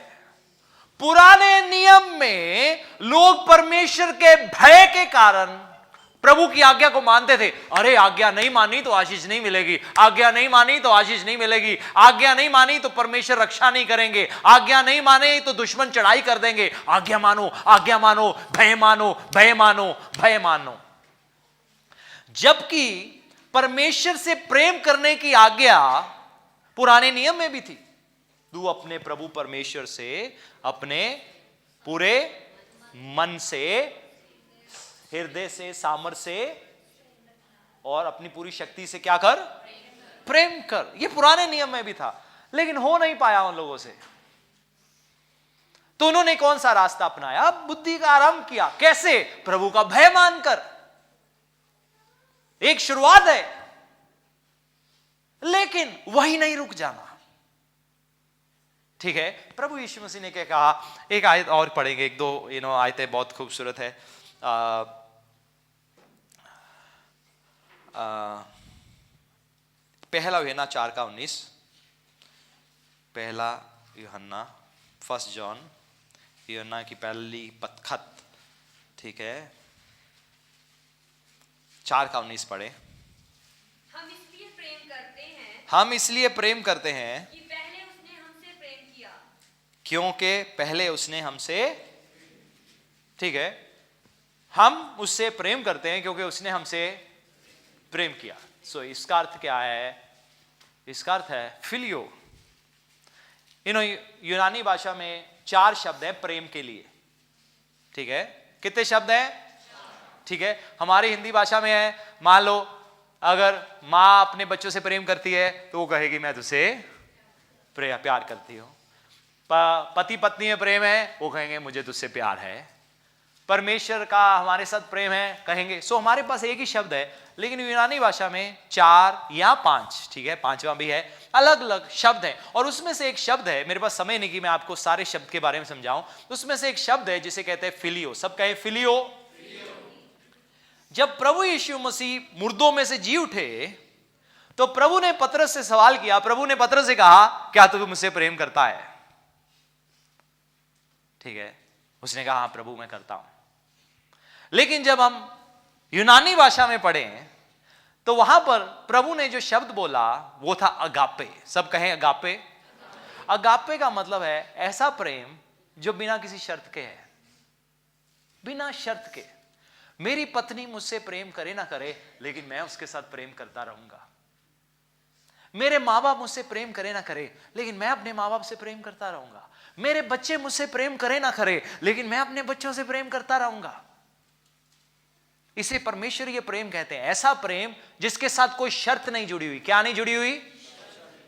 पुराने नियम में लोग परमेश्वर के भय के कारण प्रभु की आज्ञा को मानते थे। अरे आज्ञा नहीं मानी तो आशीष नहीं मिलेगी, आज्ञा नहीं मानी तो आशीष नहीं मिलेगी, आज्ञा नहीं मानी तो परमेश्वर रक्षा नहीं करेंगे, आज्ञा नहीं माने तो दुश्मन चढ़ाई कर देंगे। आज्ञा मानो, आज्ञा मानो, भय मानो, भय मानो, भय मानो। जबकि परमेश्वर से प्रेम करने की आज्ञा पुराने नियम में भी थी। तू अपने प्रभु परमेश्वर से अपने पूरे मन से, हृदय से, सामर्थ्य से और अपनी पूरी शक्ति से क्या कर? प्रेम कर। ये पुराने नियम में भी था, लेकिन हो नहीं पाया उन लोगों से। तो उन्होंने कौन सा रास्ता अपनाया? बुद्धि का आरंभ किया। कैसे? प्रभु का भय मानकर। एक शुरुआत है, लेकिन वही नहीं रुक जाना, ठीक है। प्रभु यीशु मसीह ने क्या कहा? एक आयत और पढ़ेंगे, एक दो आयतें बहुत खूबसूरत है। पहला यूहन्ना 4:19, पहला यूहन्ना, 1 जॉन, यूहन्ना की पहली खत, ठीक है, 4:19 पढ़े। हम इसलिए प्रेम करते हैं कि पहले उसने हमसे प्रेम किया, क्योंकि पहले उसने हमसे, ठीक है। हम उससे प्रेम करते हैं क्योंकि उसने हमसे प्रेम किया। सो इसका अर्थ क्या है? इसका अर्थ है फिलियो। यूनानी भाषा में 4 शब्द हैं प्रेम के लिए, ठीक है। कितने शब्द हैं? ठीक है। हमारी हिंदी भाषा में है, मान लो अगर माँ अपने बच्चों से प्रेम करती है तो वो कहेगी मैं तुझसे प्यार करती हूँ। पति पत्नी में प्रेम है, वो कहेंगे मुझे तुझसे प्यार है। परमेश्वर का हमारे साथ प्रेम है, कहेंगे। सो हमारे पास एक ही शब्द है, लेकिन यूनानी भाषा में 4 या 5, ठीक है, 5वां भी है, अलग अलग शब्द है। और उसमें से एक शब्द है, मेरे पास समय नहीं कि मैं आपको सारे शब्द के बारे में समझाऊं, उसमें से एक शब्द है जिसे कहते हैं फिलियो। सब कहे फिलियो। जब प्रभु यीशु मसीह मुर्दों में से जी उठे तो प्रभु ने पतरस से सवाल किया। प्रभु ने पतरस से कहा क्या तू मुझसे प्रेम करता है? ठीक है, उसने कहा हाँ प्रभु मैं करता हूं। लेकिन जब हम यूनानी भाषा में पढ़े तो वहां पर प्रभु ने जो शब्द बोला वो था अगापे। सब कहें अगापे। अगापे का मतलब है ऐसा प्रेम जो बिना किसी शर्त के है, बिना शर्त के। मेरी पत्नी मुझसे प्रेम करे ना करे, लेकिन मैं उसके साथ प्रेम करता रहूंगा। मेरे माँ बाप मुझसे प्रेम करे ना करे, लेकिन मैं अपने माँ बाप से प्रेम करता रहूंगा। मेरे बच्चे मुझसे प्रेम करे ना करे, लेकिन मैं अपने बच्चों से प्रेम करता रहूंगा। इसे परमेश्वरीय प्रेम कहते हैं। ऐसा प्रेम जिसके साथ कोई शर्त नहीं जुड़ी हुई। क्या नहीं जुड़ी हुई?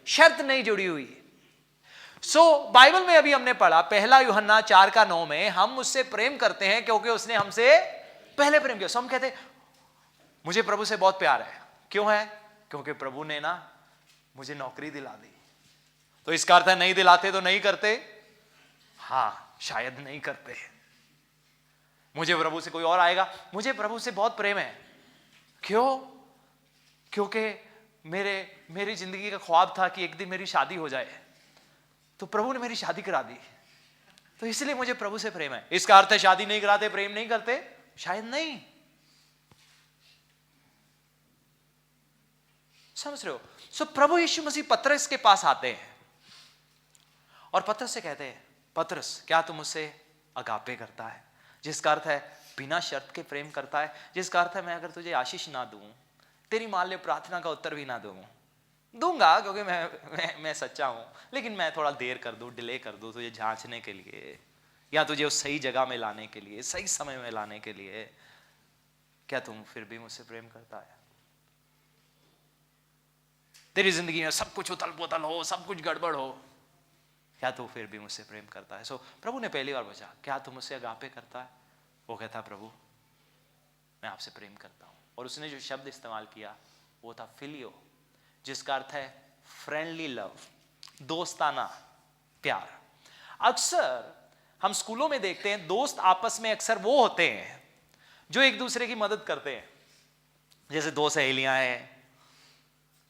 शर्त नहीं जुड़ी हुई। बाइबल में अभी हमने पढ़ा पहला यूहन्ना 4:9 में, हम उससे प्रेम करते हैं क्योंकि उसने हमसे पहले प्रेम किया। हम कहते मुझे प्रभु से बहुत प्यार है। क्यों है? क्योंकि प्रभु ने ना मुझे नौकरी दिला दी। तो इसका अर्थ है नहीं दिलाते तो नहीं करते? हाँ, शायद नहीं करते। मुझे प्रभु से कोई और आएगा, मुझे प्रभु से बहुत प्रेम है। क्यों? क्योंकि मेरी जिंदगी का ख्वाब था कि एक दिन मेरी शादी हो जाए, तो प्रभु ने मेरी शादी करा दी, तो इसलिए मुझे प्रभु से प्रेम है। इसका अर्थ है शादी नहीं कराते प्रेम नहीं करते? शायद नहीं। समझ रहे हो? प्रभु यीशु मसीह पतरस के पास आते हैं और पतरस से कहते हैं पतरस क्या तू मुझसे अगापे करता है? जिसका अर्थ है बिना शर्त के प्रेम करता है। जिसका अर्थ है मैं अगर तुझे आशीष ना दूं, तेरी मान ले प्रार्थना का उत्तर भी ना दूं, दूंगा क्योंकि मैं सच्चा हूं, लेकिन मैं थोड़ा देर कर दूं, डिले कर दूं तुझे जांचने के लिए, या तुझे उस सही जगह में लाने के लिए, सही समय में लाने के लिए। क्या तुम फिर भी मुझसे प्रेम करता है? तेरी जिंदगी में सब कुछ उथल पुथल हो, सब कुछ गड़बड़ हो, क्या तू फिर भी मुझसे प्रेम करता है? सो प्रभु ने पहली बार पूछा, क्या तू मुझसे अगापे करता है? वो कहता, प्रभु मैं आपसे प्रेम करता हूं। और उसने जो शब्द इस्तेमाल किया वो था फिलियो, जिसका अर्थ है फ्रेंडली लव, दोस्ताना प्यार। अक्सर हम स्कूलों में देखते हैं दोस्त आपस में अक्सर वो होते हैं जो एक दूसरे की मदद करते हैं। जैसे दो सहेलियां हैं,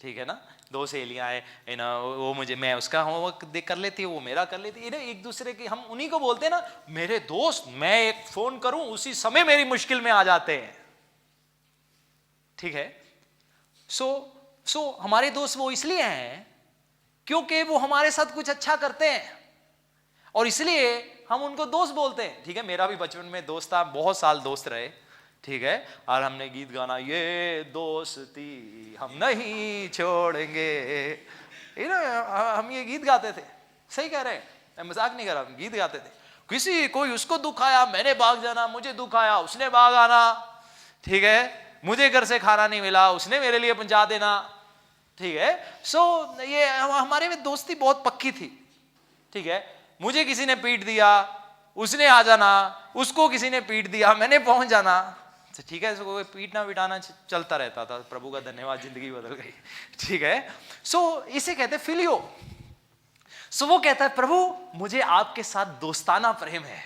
ठीक है ना, दो सहेलियां हैं ना, वो मैं उसका होमवर्क कर लेती है, वो मेरा कर लेती है, एक दूसरे की, हम उन्हीं को बोलते हैं ना मेरे दोस्त, मैं एक फोन करूं उसी समय मेरी मुश्किल में आ जाते हैं, ठीक है। सो हमारे दोस्त वो इसलिए हैं क्योंकि वो हमारे साथ कुछ अच्छा करते हैं और इसलिए हम उनको दोस्त बोलते हैं, ठीक है। मेरा भी बचपन में दोस्त था, बहुत साल दोस्त रहे, ठीक है, और हमने गीत गाना, ये दोस्ती हम नहीं छोड़ेंगे, हम ये गीत गाते थे। सही कह रहे हैं, मैं मजाक नहीं कर रहा, गीत गाते थे। किसी कोई उसको दुखाया मैंने भाग जाना, मुझे दुखाया उसने भाग आना, ठीक है, मुझे घर से खाना नहीं मिला उसने मेरे लिए पहुंचा देना, ठीक है। सो ये हमारे में दोस्ती बहुत पक्की थी, ठीक है। मुझे किसी ने पीट दिया उसने आ जाना, उसको किसी ने पीट दिया मैंने पहुंच जाना, ठीक है। सो पीटना बिटाना चलता रहता था, प्रभु का धन्यवाद जिंदगी बदल गई, ठीक है। सो इसे कहते फिलियो। सो वो कहता है प्रभु मुझे आपके साथ दोस्ताना प्रेम है,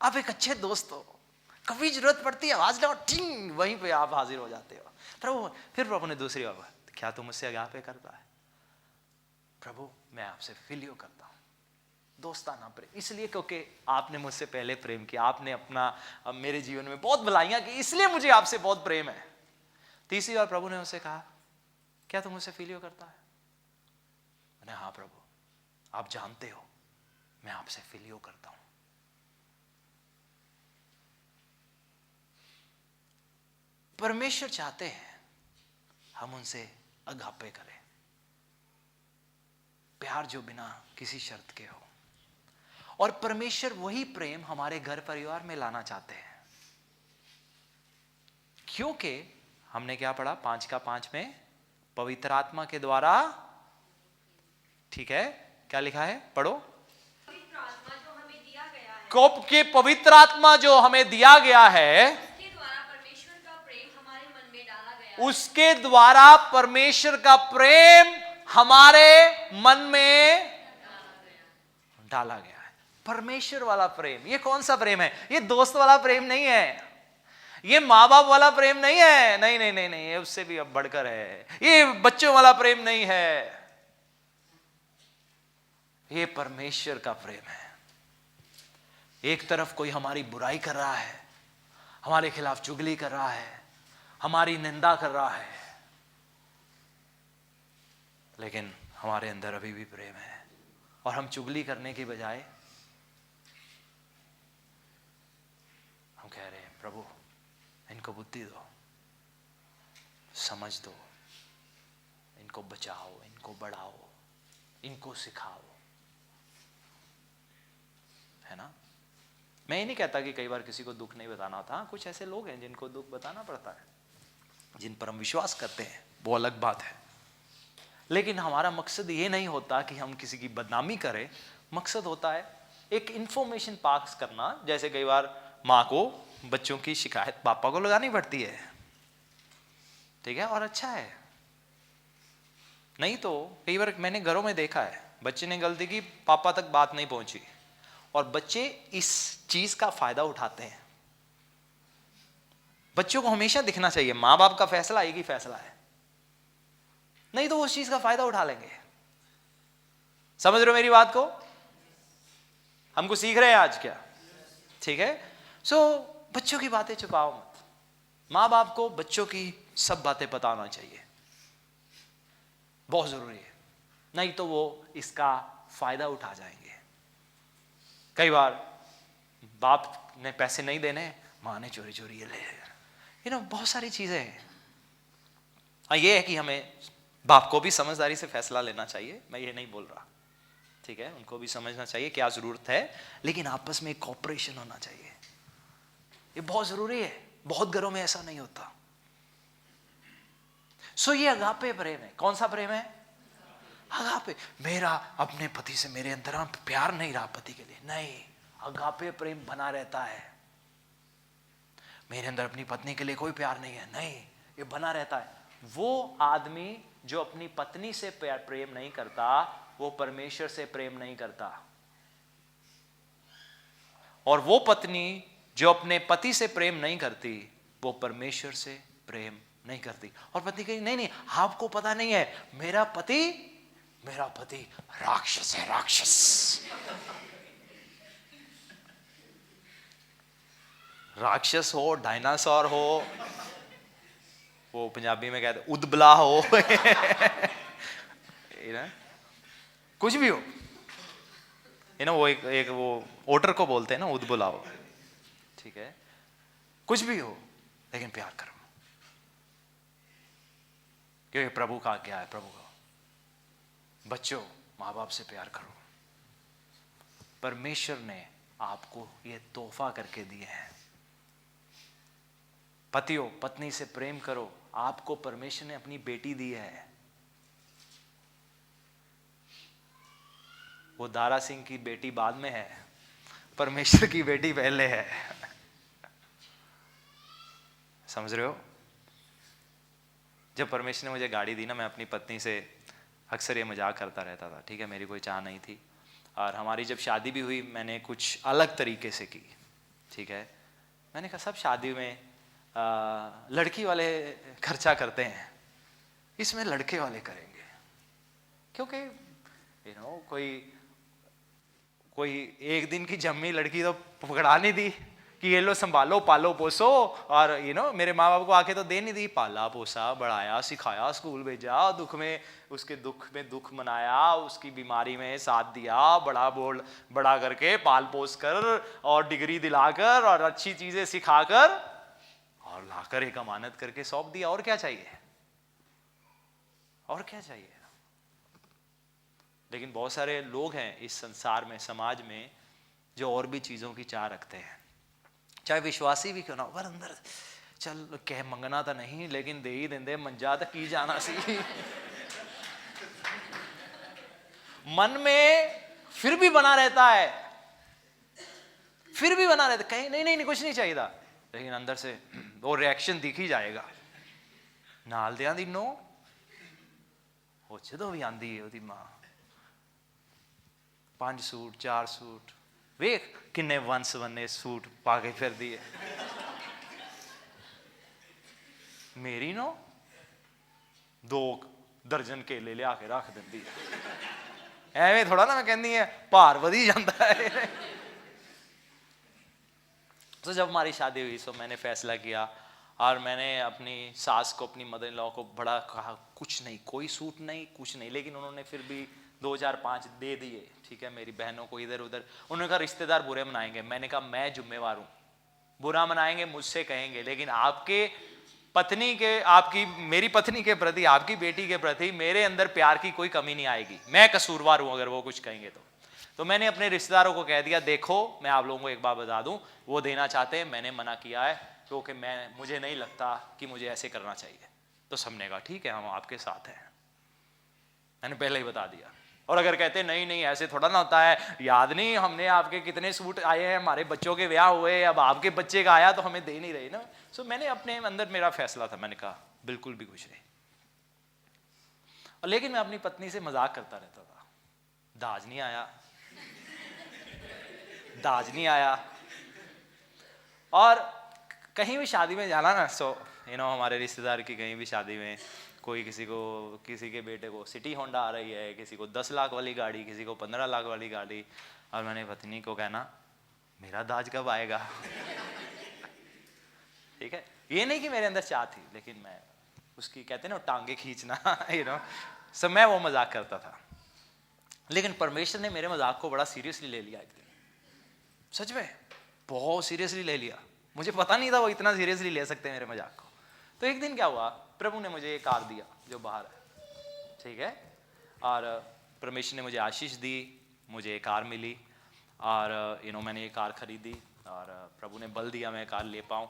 आप एक अच्छे दोस्त हो, कभी जरूरत पड़ती है आवाज लगाओ, टिंग वहीं पे आप हाजिर हो जाते हो। प्रभु फिर प्रभु ने दूसरी बात, क्या तुम मुझसे अगापे करता है? प्रभु मैं आपसे फिलियो करता हूं, दोस्ताना प्रेम, इसलिए क्योंकि आपने मुझसे पहले प्रेम किया, आपने अपना मेरे जीवन में बहुत भलाइयां की, इसलिए मुझे आपसे बहुत प्रेम है। तीसरी बार प्रभु ने उससे कहा, क्या तुम मुझसे फिलियो करता है? मैंने हाँ प्रभु, आप जानते हो मैं आपसे फिलियो करता हूं। परमेश्वर चाहते हैं हम उनसे अगापे करें, प्यार जो बिना किसी शर्त के हो, और परमेश्वर वही प्रेम हमारे घर परिवार में लाना चाहते हैं। क्योंकि हमने क्या पढ़ा 5:5 में, पवित्र आत्मा के द्वारा, ठीक है, क्या लिखा है पढ़ो, पवित्र आत्मा जो हमें दिया गया है, कोप के पवित्र आत्मा जो हमें दिया गया है, उसके द्वारा परमेश्वर का प्रेम हमारे मन में डाला गया है। उसके द्वारा परमेश्वर का प्रेम हमारे मन में डाला गया है। परमेश्वर वाला प्रेम, ये कौन सा प्रेम है? ये दोस्त वाला प्रेम नहीं है, ये माँ बाप वाला प्रेम नहीं है, नहीं नहीं नहीं नहीं, ये उससे भी अब बढ़कर है। ये बच्चों वाला प्रेम नहीं है, ये परमेश्वर का प्रेम है। एक तरफ कोई हमारी बुराई कर रहा है, हमारे खिलाफ चुगली कर रहा है, हमारी निंदा कर रहा है, लेकिन हमारे अंदर अभी भी प्रेम है, और हम चुगली करने की बजाय हम कह रहे हैं प्रभु इनको बुद्धि दो, समझ दो, इनको बचाओ, इनको बढ़ाओ, इनको सिखाओ, है ना। मैं ये नहीं कहता कि कई बार किसी को दुख नहीं बताना होता, हाँ कुछ ऐसे लोग हैं जिनको दुख बताना पड़ता है, जिन पर हम विश्वास करते हैं, वो अलग बात है। लेकिन हमारा मकसद ये नहीं होता कि हम किसी की बदनामी करें, मकसद होता है एक इंफॉर्मेशन पास करना। जैसे कई बार माँ को बच्चों की शिकायत पापा को लगानी पड़ती है, ठीक है, और अच्छा है, नहीं तो कई बार मैंने घरों में देखा है बच्चे ने गलती की, पापा तक बात नहीं पहुंची, और बच्चे इस चीज का फायदा उठाते हैं। बच्चों को हमेशा दिखना चाहिए माँ बाप का फैसला एक ही फैसला है, नहीं तो वो उस चीज का फायदा उठा लेंगे। समझ रहे हो मेरी बात को? हमको सीख रहे हैं आज क्या, ठीक है। सो बच्चों की बातें छुपाओ मत, माँ बाप को बच्चों की सब बातें बताना चाहिए, बहुत जरूरी है, नहीं तो वो इसका फायदा उठा जाएंगे। कई बार बाप ने पैसे नहीं देने, माँ ने चोरी चोरी ये ले, बहुत सारी चीजें हैं। ये है कि हमें बाप को भी समझदारी से फैसला लेना चाहिए, मैं ये नहीं बोल रहा, ठीक है, उनको भी समझना चाहिए क्या जरूरत है, लेकिन आपस में कोऑपरेशन होना चाहिए, ये बहुत जरूरी है, बहुत घरों में ऐसा नहीं होता। सो ये अगापे प्रेम है। कौन सा प्रेम है? अगापे। मेरा अपने पति से मेरे अंदर प्यार नहीं रहा पति के लिए, नहीं, अगापे प्रेम बना रहता है। मेरे अंदर अपनी पत्नी के लिए कोई प्यार नहीं है, नहीं, ये बना रहता है। वो आदमी जो अपनी पत्नी से प्रेम नहीं करता, वो परमेश्वर से प्रेम नहीं करता। और वो पत्नी जो अपने पति से प्रेम नहीं करती, वो परमेश्वर से प्रेम नहीं करती। और पत्नी कही नहीं नहीं, आपको पता नहीं है, मेरा पति राक्षस है, राक्षस। राक्षस हो, डायनासोर हो, वो पंजाबी में कहते उदबला हो, कुछ भी हो, वो एक वो ओटर को बोलते हैं ना, उदबला हो, ठीक है, कुछ भी हो, लेकिन प्यार करो, क्योंकि प्रभु का आज्ञा है। प्रभु का बच्चों, माँ बाप से प्यार करो। परमेश्वर ने आपको ये तोहफा करके दिए हैं। पतियों, पत्नी से प्रेम करो। आपको परमेश्वर ने अपनी बेटी दी है। वो दारा सिंह की बेटी बाद में है, परमेश्वर की बेटी पहले है। समझ रहे हो? जब परमेश्वर ने मुझे गाड़ी दी ना, मैं अपनी पत्नी से अक्सर ये मजाक करता रहता था, ठीक है, मेरी कोई चाह नहीं थी। और हमारी जब शादी भी हुई, मैंने कुछ अलग तरीके से की, ठीक है। मैंने कहा सब शादी में लड़की वाले खर्चा करते हैं, इसमें लड़के वाले करेंगे, क्योंकि कोई एक दिन की जम्मी लड़की तो पकड़ा नहीं दी कि ये लो संभालो, पालो पोसो, और मेरे माँ बाप को आके तो दे नहीं दी। पाला पोसा, बढ़ाया, सिखाया, स्कूल भेजा, उसके दुख में दुख मनाया, उसकी बीमारी में साथ दिया, बड़ा करके पाल पोस कर और डिग्री दिलाकर और अच्छी चीजें सिखाकर और लाकर एक अमानत करके सौंप दिया। और क्या चाहिए? और क्या चाहिए? लेकिन बहुत सारे लोग हैं इस संसार में, समाज में, जो और भी चीजों की चाह रखते हैं, चाहे विश्वासी भी क्यों ना हो, पर अंदर चल कह मंगना तो नहीं, लेकिन दे ही देंदे, मंजा तो की जाना सी। मन में फिर भी बना रहता है, कहीं नहीं कुछ नहीं चाहिए, लेकिन अंदर से वो रिएक्शन दिख ही जाएगा। नाल दियां दी नो वो जदों भी आंदी है, ओदी मां 5 सूट 4 सूट, वेख किन्ने वंस वन्ने सूट पा के फिर दिए। मेरी नो 2 दर्जन केले लिया के रख दिंदी है। एवें थोड़ा ना मैं कहनी है भार वधी जाता है। तो जब हमारी शादी हुई, तो मैंने फैसला किया, और मैंने अपनी सास को, अपनी मदर इन लॉ को बड़ा कहा, कुछ नहीं, कोई सूट नहीं, कुछ नहीं, लेकिन उन्होंने फिर भी 2 4 5 दे दिए, ठीक है, मेरी बहनों को इधर उधर। उन्होंने कहा रिश्तेदार बुरे मनाएंगे। मैंने कहा मैं जिम्मेवार हूं, बुरा मनाएंगे मुझसे कहेंगे, लेकिन मेरी पत्नी के प्रति, आपकी बेटी के प्रति मेरे अंदर प्यार की कोई कमी नहीं आएगी। मैं कसूरवार हूं अगर वो कुछ कहेंगे तो मैंने अपने रिश्तेदारों को कह दिया, देखो मैं आप लोगों को एक बात बता दूं, वो देना चाहते हैं, मैंने मना किया है, क्योंकि मुझे नहीं लगता कि मुझे ऐसे करना चाहिए। तो सबने कहा ठीक है, हम आपके साथ हैं, मैंने पहले ही बता दिया। और अगर कहते नहीं ऐसे थोड़ा ना होता है, याद नहीं हमने आपके कितने सूट आए हैं, हमारे बच्चों के ब्याह हुए, अब आपके बच्चे का आया तो हमें दे नहीं रही ना। सो मैंने अपने अंदर, मेरा फैसला था, मैंने कहा बिल्कुल भी कुछ नहीं। और लेकिन मैं अपनी पत्नी से मजाक करता रहता था, दाज नहीं आया। और कहीं भी शादी में जाना ना, सो हमारे रिश्तेदार की कहीं भी शादी में कोई किसी के बेटे को सिटी होंडा आ रही है, किसी को 10 लाख वाली गाड़ी, किसी को 15 लाख वाली गाड़ी, और मैंने पत्नी को कहना मेरा दाज कब आएगा। ठीक है, ये नहीं कि मेरे अंदर चाह थी, लेकिन मैं उसकी, कहते ना टांगे खींचना, सब मैं वो मजाक करता था। लेकिन परमेश्वर ने मेरे मजाक को बड़ा सीरियसली ले लिया। एक दिन सच में बहुत सीरियसली ले लिया, मुझे पता नहीं था वो इतना सीरियसली ले सकते हैं मेरे मजाक को। तो एक दिन क्या हुआ, प्रभु ने मुझे एक कार दिया जो बाहर है, ठीक है। और परमेश्वर ने मुझे आशीष दी, मुझे एक कार मिली और मैंने ये कार खरीदी और प्रभु ने बल दिया मैं कार ले पाऊँ।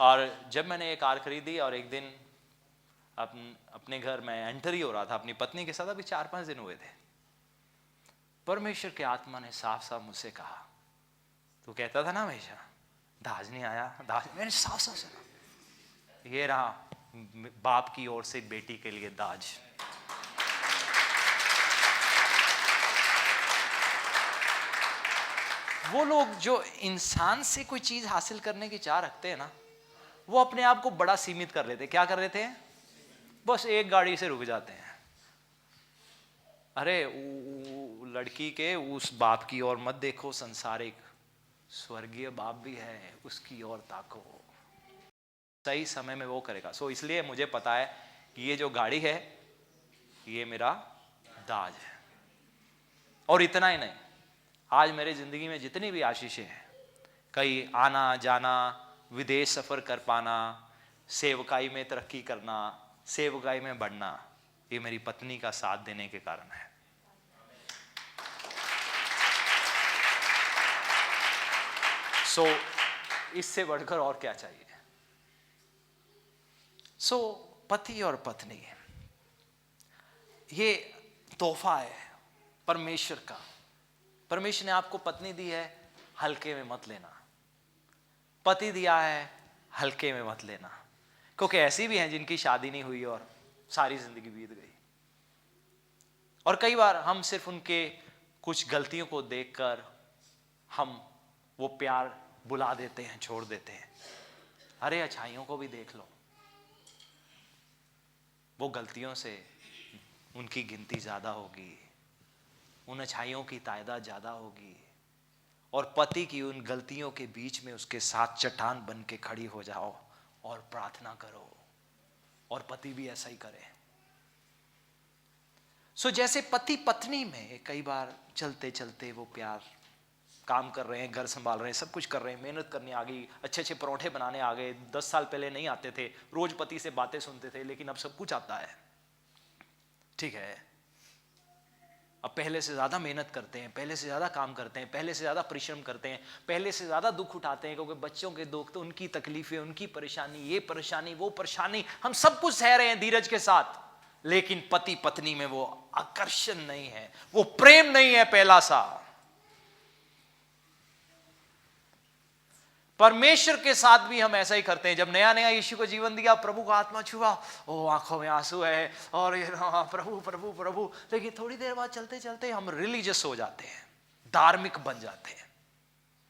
और जब मैंने ये कार खरीदी और एक दिन अपने घर में एंटर ही हो रहा था अपनी पत्नी के साथ, अभी 4-5 दिन हुए थे, परमेश्वर के आत्मा ने साफ साफ मुझसे कहा, तू कहता था ना हमेशा दाज नहीं आया, दाज, मैंने साफ साफ सुना, ये रहा बाप की ओर से बेटी के लिए दाज। वो लोग जो इंसान से कोई चीज हासिल करने की चाह रखते हैं ना, वो अपने आप को बड़ा सीमित कर लेते हैं। क्या कर लेते हैं? बस एक गाड़ी से रुक जाते हैं। अरे लड़की के उस बाप की ओर मत देखो, संसारिक, स्वर्गीय बाप भी है, उसकी ओर ताको, सही समय में वो करेगा। सो इसलिए मुझे पता है कि ये जो गाड़ी है ये मेरा दाज है। और इतना ही नहीं, आज मेरे जिंदगी में जितनी भी आशीषें हैं, कहीं आना जाना, विदेश सफर कर पाना, सेवकाई में तरक्की करना, सेवकाई में बढ़ना, ये मेरी पत्नी का साथ देने के कारण है। सो इससे बढ़कर और क्या चाहिए? सो पति और पत्नी ये तोहफा है परमेश्वर का। परमेश्वर ने आपको पत्नी दी है, हल्के में मत लेना। पति दिया है, हल्के में मत लेना। क्योंकि ऐसी भी हैं जिनकी शादी नहीं हुई और सारी जिंदगी बीत गई। और कई बार हम सिर्फ उनके कुछ गलतियों को देखकर हम वो प्यार बुला देते हैं, छोड़ देते हैं। अरे अच्छाइयों को भी देख लो, वो गलतियों से उनकी गिनती ज्यादा होगी, उन अच्छाइयों की तादाद ज्यादा होगी। और पति की उन गलतियों के बीच में उसके साथ चट्टान बन के खड़ी हो जाओ और प्रार्थना करो, और पति भी ऐसा ही करे। सो जैसे पति पत्नी में कई बार चलते चलते वो प्यार, काम कर रहे हैं, घर संभाल रहे हैं, सब कुछ कर रहे हैं, मेहनत करने आ गई, अच्छे अच्छे परोठे बनाने आ गए। 10 साल पहले नहीं आते थे, रोज पति से बातें सुनते थे, लेकिन अब सब कुछ आता है। ठीक है, अब पहले से ज्यादा मेहनत करते हैं, पहले से ज्यादा काम करते हैं, पहले से ज्यादा परिश्रम करते हैं, पहले से ज्यादा दुख उठाते हैं, क्योंकि बच्चों के दुख, तो उनकी तकलीफें, उनकी परेशानी, ये परेशानी, वो परेशानी, हम सब कुछ सह रहे हैं धीरज के साथ। लेकिन पति पत्नी में वो आकर्षण नहीं है, वो प्रेम नहीं है पहला सा। परमेश्वर के साथ भी हम ऐसा ही करते हैं। जब नया नया यीशु को जीवन दिया, प्रभु का आत्मा छुआ, ओ आंखों में आंसू है और ये प्रभु प्रभु प्रभु, लेकिन थोड़ी देर बाद चलते चलते हम रिलीजियस हो जाते हैं, धार्मिक बन जाते हैं,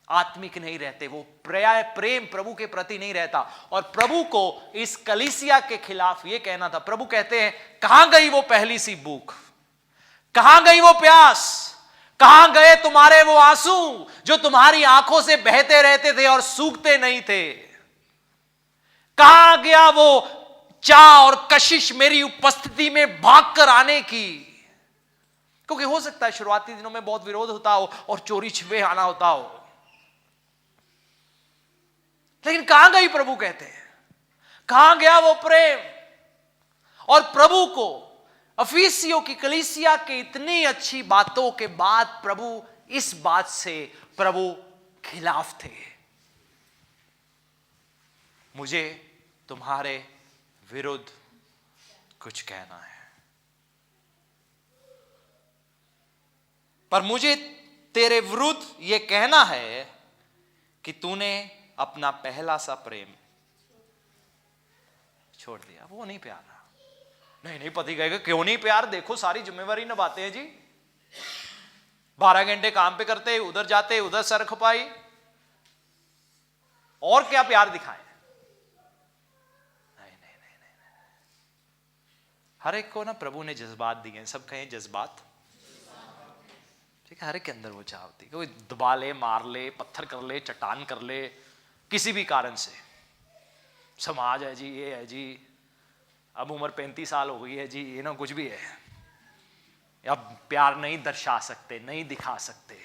आत्मिक नहीं रहते। वो प्रेम प्रभु के प्रति नहीं रहता। और प्रभु को इस कलीसिया के खिलाफ ये कहना था। प्रभु कहते हैं, कहां गई वो पहली सी भूख, कहां गई वो प्यास, कहां गए तुम्हारे वो आंसू जो तुम्हारी आंखों से बहते रहते थे और सूखते नहीं थे? कहां गया वो चाह और कशिश मेरी उपस्थिति में भागकर आने की? क्योंकि हो सकता है शुरुआती दिनों में बहुत विरोध होता हो और चोरी छिपे आना होता हो, लेकिन कहां गई, प्रभु कहते हैं, कहां गया वो प्रेम? और प्रभु को अफीसियों की कलीसिया के इतनी अच्छी बातों के बाद प्रभु इस बात से प्रभु खिलाफ थे। मुझे तुम्हारे विरुद्ध कुछ कहना है, पर मुझे तेरे विरुद्ध यह कहना है कि तूने अपना पहला सा प्रेम छोड़ दिया। वो नहीं प्यार रहा। नहीं पति कहेगा, क्यों नहीं प्यार? देखो सारी जिम्मेवारी निभाते हैं जी, 12 घंटे काम पे करते, उधर जाते, उधर सर खपाई, और क्या प्यार दिखाएं? नहीं। हर एक को ना प्रभु ने जज्बात दिए हैं, सब कहें जज्बात, ठीक है? हर एक के अंदर वो चाह होती है, कोई दबा ले, मार ले, पत्थर कर ले, चट्टान कर ले, किसी भी कारण से। समाज है जी, ये है जी, अब उम्र 35 साल हो गई है जी, ये ना कुछ भी है, अब प्यार नहीं दर्शा सकते, नहीं दिखा सकते।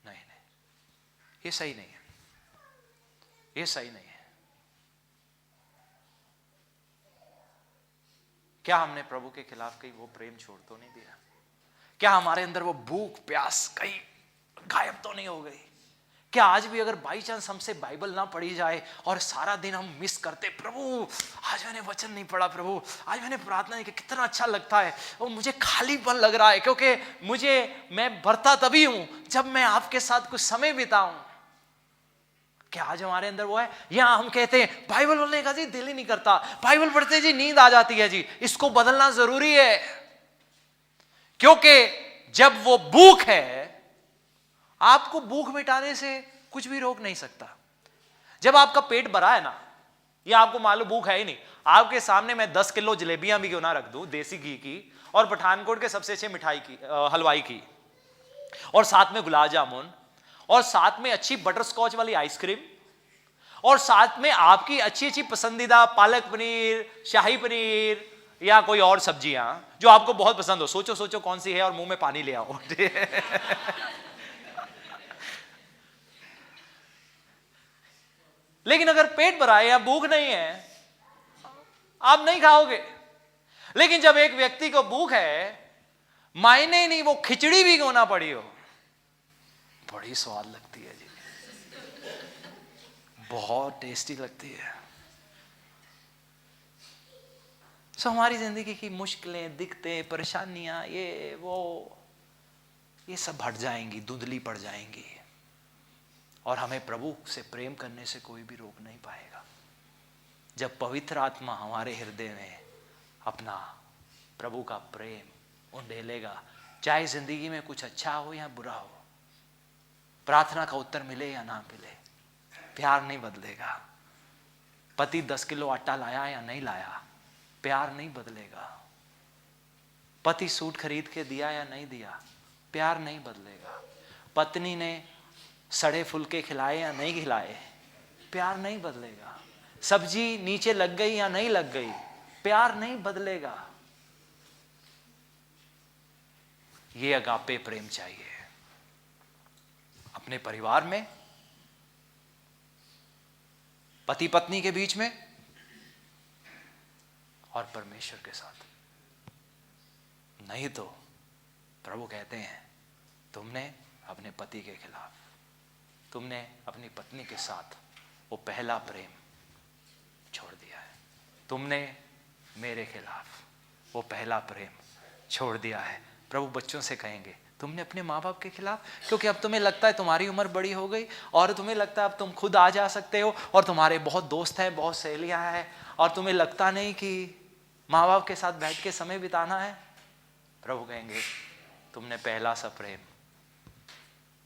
नहीं, ये सही नहीं है, ये सही नहीं है। क्या हमने प्रभु के खिलाफ कहीं वो प्रेम छोड़ तो नहीं दिया? क्या हमारे अंदर वो भूख प्यास कहीं गायब तो नहीं हो गई? क्या आज भी अगर बाई चांस हमसे बाइबल ना पढ़ी जाए और सारा दिन हम मिस करते, प्रभु आज मैंने वचन नहीं पढ़ा, प्रभु आज मैंने प्रार्थना नहीं की, कितना अच्छा लगता है, और मुझे खालीपन लग रहा है, क्योंकि मैं भरता तभी हूं जब मैं आपके साथ कुछ समय बिताऊं। क्या आज हमारे अंदर वो है? या हम कहते हैं बाइबल बोलने का जी दिल ही नहीं करता, बाइबल पढ़ते जी नींद आ जाती है जी। इसको बदलना जरूरी है, क्योंकि जब वो भूख है, आपको भूख मिटाने से कुछ भी रोक नहीं सकता। जब आपका पेट भरा है ना, या आपको मालूम भूख है ही नहीं, आपके सामने मैं 10 किलो जलेबियां भी क्यों ना रख दूं देसी घी की, और पठानकोट के सबसे अच्छे मिठाई की, हलवाई की, और साथ में गुलाब जामुन, और साथ में अच्छी बटर स्कॉच वाली आइसक्रीम, और साथ में आपकी अच्छी अच्छी पसंदीदा पालक पनीर, शाही पनीर, या कोई और सब्जियां जो आपको बहुत पसंद हो। सोचो सोचो कौन सी है और मुंह में पानी ले आओ। लेकिन अगर पेट भरा है या भूख नहीं है, आप नहीं खाओगे। लेकिन जब एक व्यक्ति को भूख है, मायने नहीं वो खिचड़ी भी क्यों ना पड़ी हो, बड़ी स्वाद लगती है जी, बहुत टेस्टी लगती है। सो हमारी जिंदगी की मुश्किलें, दिक्कतें, परेशानियां, ये सब हट जाएंगी, धुंधली पड़ जाएंगी, और हमें प्रभु से प्रेम करने से कोई भी रोक नहीं पाएगा। जब पवित्र आत्मा हमारे हृदय में अपना प्रभु का प्रेम उंडेलेगा, चाहे जिंदगी में कुछ अच्छा हो या बुरा हो, प्रार्थना का उत्तर मिले या ना मिले, प्यार नहीं बदलेगा। पति 10 किलो आटा लाया या नहीं लाया, प्यार नहीं बदलेगा। पति सूट खरीद के दिया या नहीं दिया, प्यार नहीं बदलेगा। पत्नी ने सड़े फुलके खिलाए या नहीं खिलाए, प्यार नहीं बदलेगा। सब्जी नीचे लग गई या नहीं लग गई, प्यार नहीं बदलेगा। ये अगापे प्रेम चाहिए अपने परिवार में, पति पत्नी के बीच में, और परमेश्वर के साथ। नहीं तो प्रभु कहते हैं तुमने अपने पति के खिलाफ, तुमने अपनी पत्नी के साथ वो पहला प्रेम छोड़ दिया है, तुमने मेरे खिलाफ वो पहला प्रेम छोड़ दिया है। प्रभु बच्चों से कहेंगे तुमने अपने माँ बाप के खिलाफ, क्योंकि अब तुम्हें लगता है तुम्हारी उम्र बड़ी हो गई, और तुम्हें लगता है अब तुम खुद आ जा सकते हो, और तुम्हारे बहुत दोस्त हैं, बहुत सहेलियां हैं, और तुम्हें लगता नहीं कि माँ बाप के साथ बैठ के समय बिताना है। प्रभु कहेंगे तुमने पहला सा प्रेम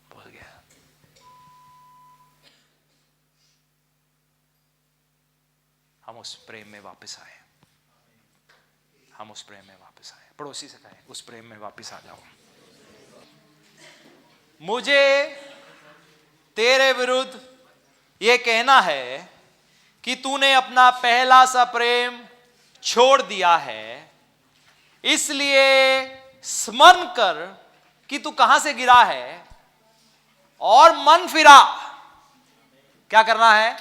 भूल गया। हम उस प्रेम में वापस आए, हम उस प्रेम में वापस आए। पड़ोसी से कहें उस प्रेम में वापस आ जाओ। मुझे तेरे विरुद्ध यह कहना है कि तूने अपना पहला सा प्रेम छोड़ दिया है, इसलिए स्मरण कर कि तू कहां से गिरा है और मन फिरा। क्या करना है?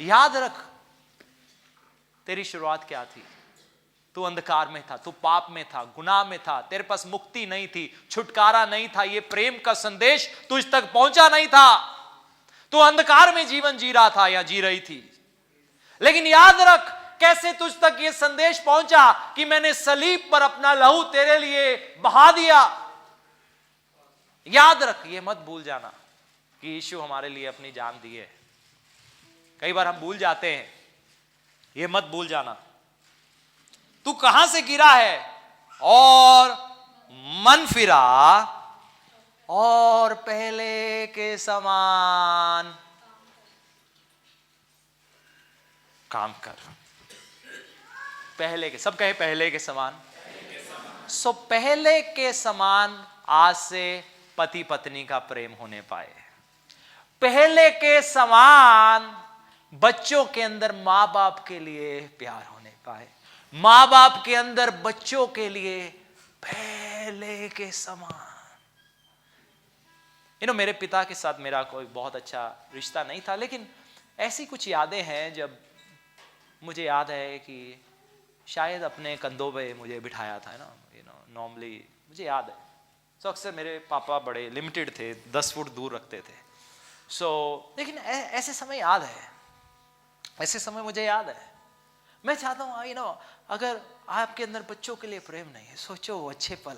याद रख तेरी शुरुआत क्या थी। तू अंधकार में था, तू पाप में था, गुनाह में था, तेरे पास मुक्ति नहीं थी, छुटकारा नहीं था, ये प्रेम का संदेश तुझ तक पहुंचा नहीं था, तू अंधकार में जीवन जी रहा था या जी रही थी। लेकिन याद रख कैसे तुझ तक ये संदेश पहुंचा कि मैंने सलीब पर अपना लहू तेरे लिए बहा दिया। याद रख, ये मत भूल जाना कि यीशु हमारे लिए अपनी जान दी है। कई बार हम भूल जाते हैं, ये मत भूल जाना। तू कहां से गिरा है और मन फिरा और पहले के समान काम कर। पहले के, सब कहे पहले के समान। सो पहले के समान आज से पति पत्नी का प्रेम होने पाए। पहले के समान बच्चों के अंदर मां बाप के लिए प्यार होने पाए, मां बाप के अंदर बच्चों के लिए पहले के समान। मेरे पिता के साथ मेरा कोई बहुत अच्छा रिश्ता नहीं था, लेकिन ऐसी कुछ यादें हैं जब मुझे याद है कि शायद अपने कंधों पे मुझे बिठाया था ना, नॉर्मली मुझे याद है। सो अक्सर मेरे पापा बड़े लिमिटेड थे, 10 फुट दूर रखते थे। लेकिन ऐसे समय याद है, ऐसे समय मुझे याद है। मैं चाहता हूँ अगर आपके अंदर बच्चों के लिए प्रेम नहीं है, सोचो वो अच्छे पल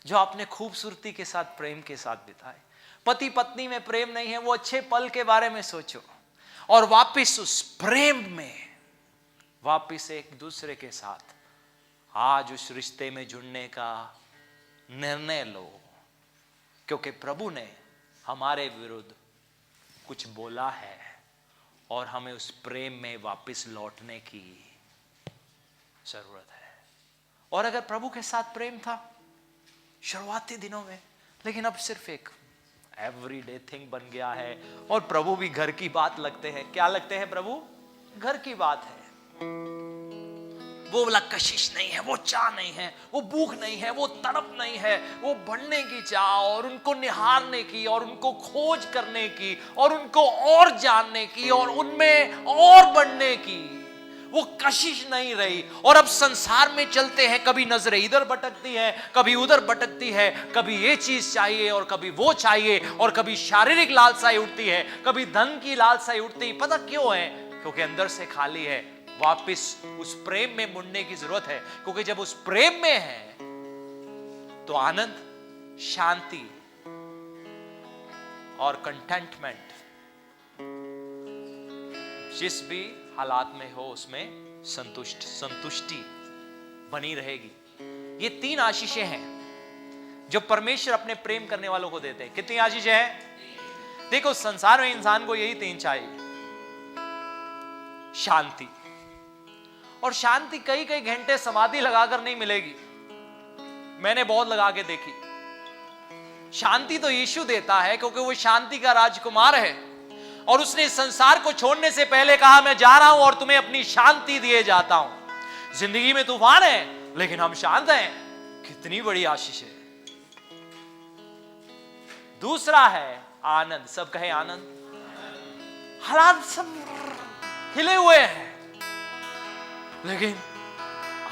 जो आपने खूबसूरती के साथ, प्रेम के साथ बिताए। पति पत्नी में प्रेम नहीं है, वो अच्छे पल के बारे में सोचो और वापस उस प्रेम में वापस एक दूसरे के साथ आज उस रिश्ते में जुड़ने का निर्णय लो, क्योंकि प्रभु ने हमारे विरुद्ध कुछ बोला है और हमें उस प्रेम में वापस लौटने की जरूरत है। और अगर प्रभु के साथ प्रेम था शुरुआती दिनों में, लेकिन अब सिर्फ एक एवरीडे थिंग बन गया है और प्रभु भी घर की बात लगते हैं। क्या लगते हैं प्रभु? घर की बात है। वो वाला कशिश नहीं है, वो चाह नहीं है, वो भूख नहीं है, वो तड़प नहीं है, वो बढ़ने की चाह और उनको निहारने की और उनको खोज करने की और उनको और जानने की और उनमें और बढ़ने की वो कशिश नहीं रही। और अब संसार में चलते हैं, कभी नजरें इधर भटकती है, कभी उधर भटकती है, कभी ये चीज चाहिए और कभी वो चाहिए, और कभी शारीरिक लालसाएं उठती है, कभी धन की लालसाएं उठती है। पता क्यों है? क्योंकि अंदर से खाली है। वापस उस प्रेम में मुड़ने की जरूरत है, क्योंकि जब उस प्रेम में है तो आनंद, शांति और कंटेंटमेंट जिस भी हालात में हो उसमें संतुष्टि बनी रहेगी। ये 3 आशीषें हैं जो परमेश्वर अपने प्रेम करने वालों को देते हैं। कितनी आशीषें हैं? देखो, संसार में इंसान को यही 3 चाहिए। शांति, और शांति कई कई घंटे समाधि लगाकर नहीं मिलेगी। मैंने बहुत लगा के देखी। शांति तो यीशु देता है, क्योंकि वो शांति का राजकुमार है और उसने संसार को छोड़ने से पहले कहा, मैं जा रहा हूं और तुम्हें अपनी शांति दिए जाता हूं। जिंदगी में तूफान है लेकिन हम शांत हैं। कितनी बड़ी आशीष है। दूसरा है आनंद। सब कहे आनंद। हालात सब हिले हुए हैं लेकिन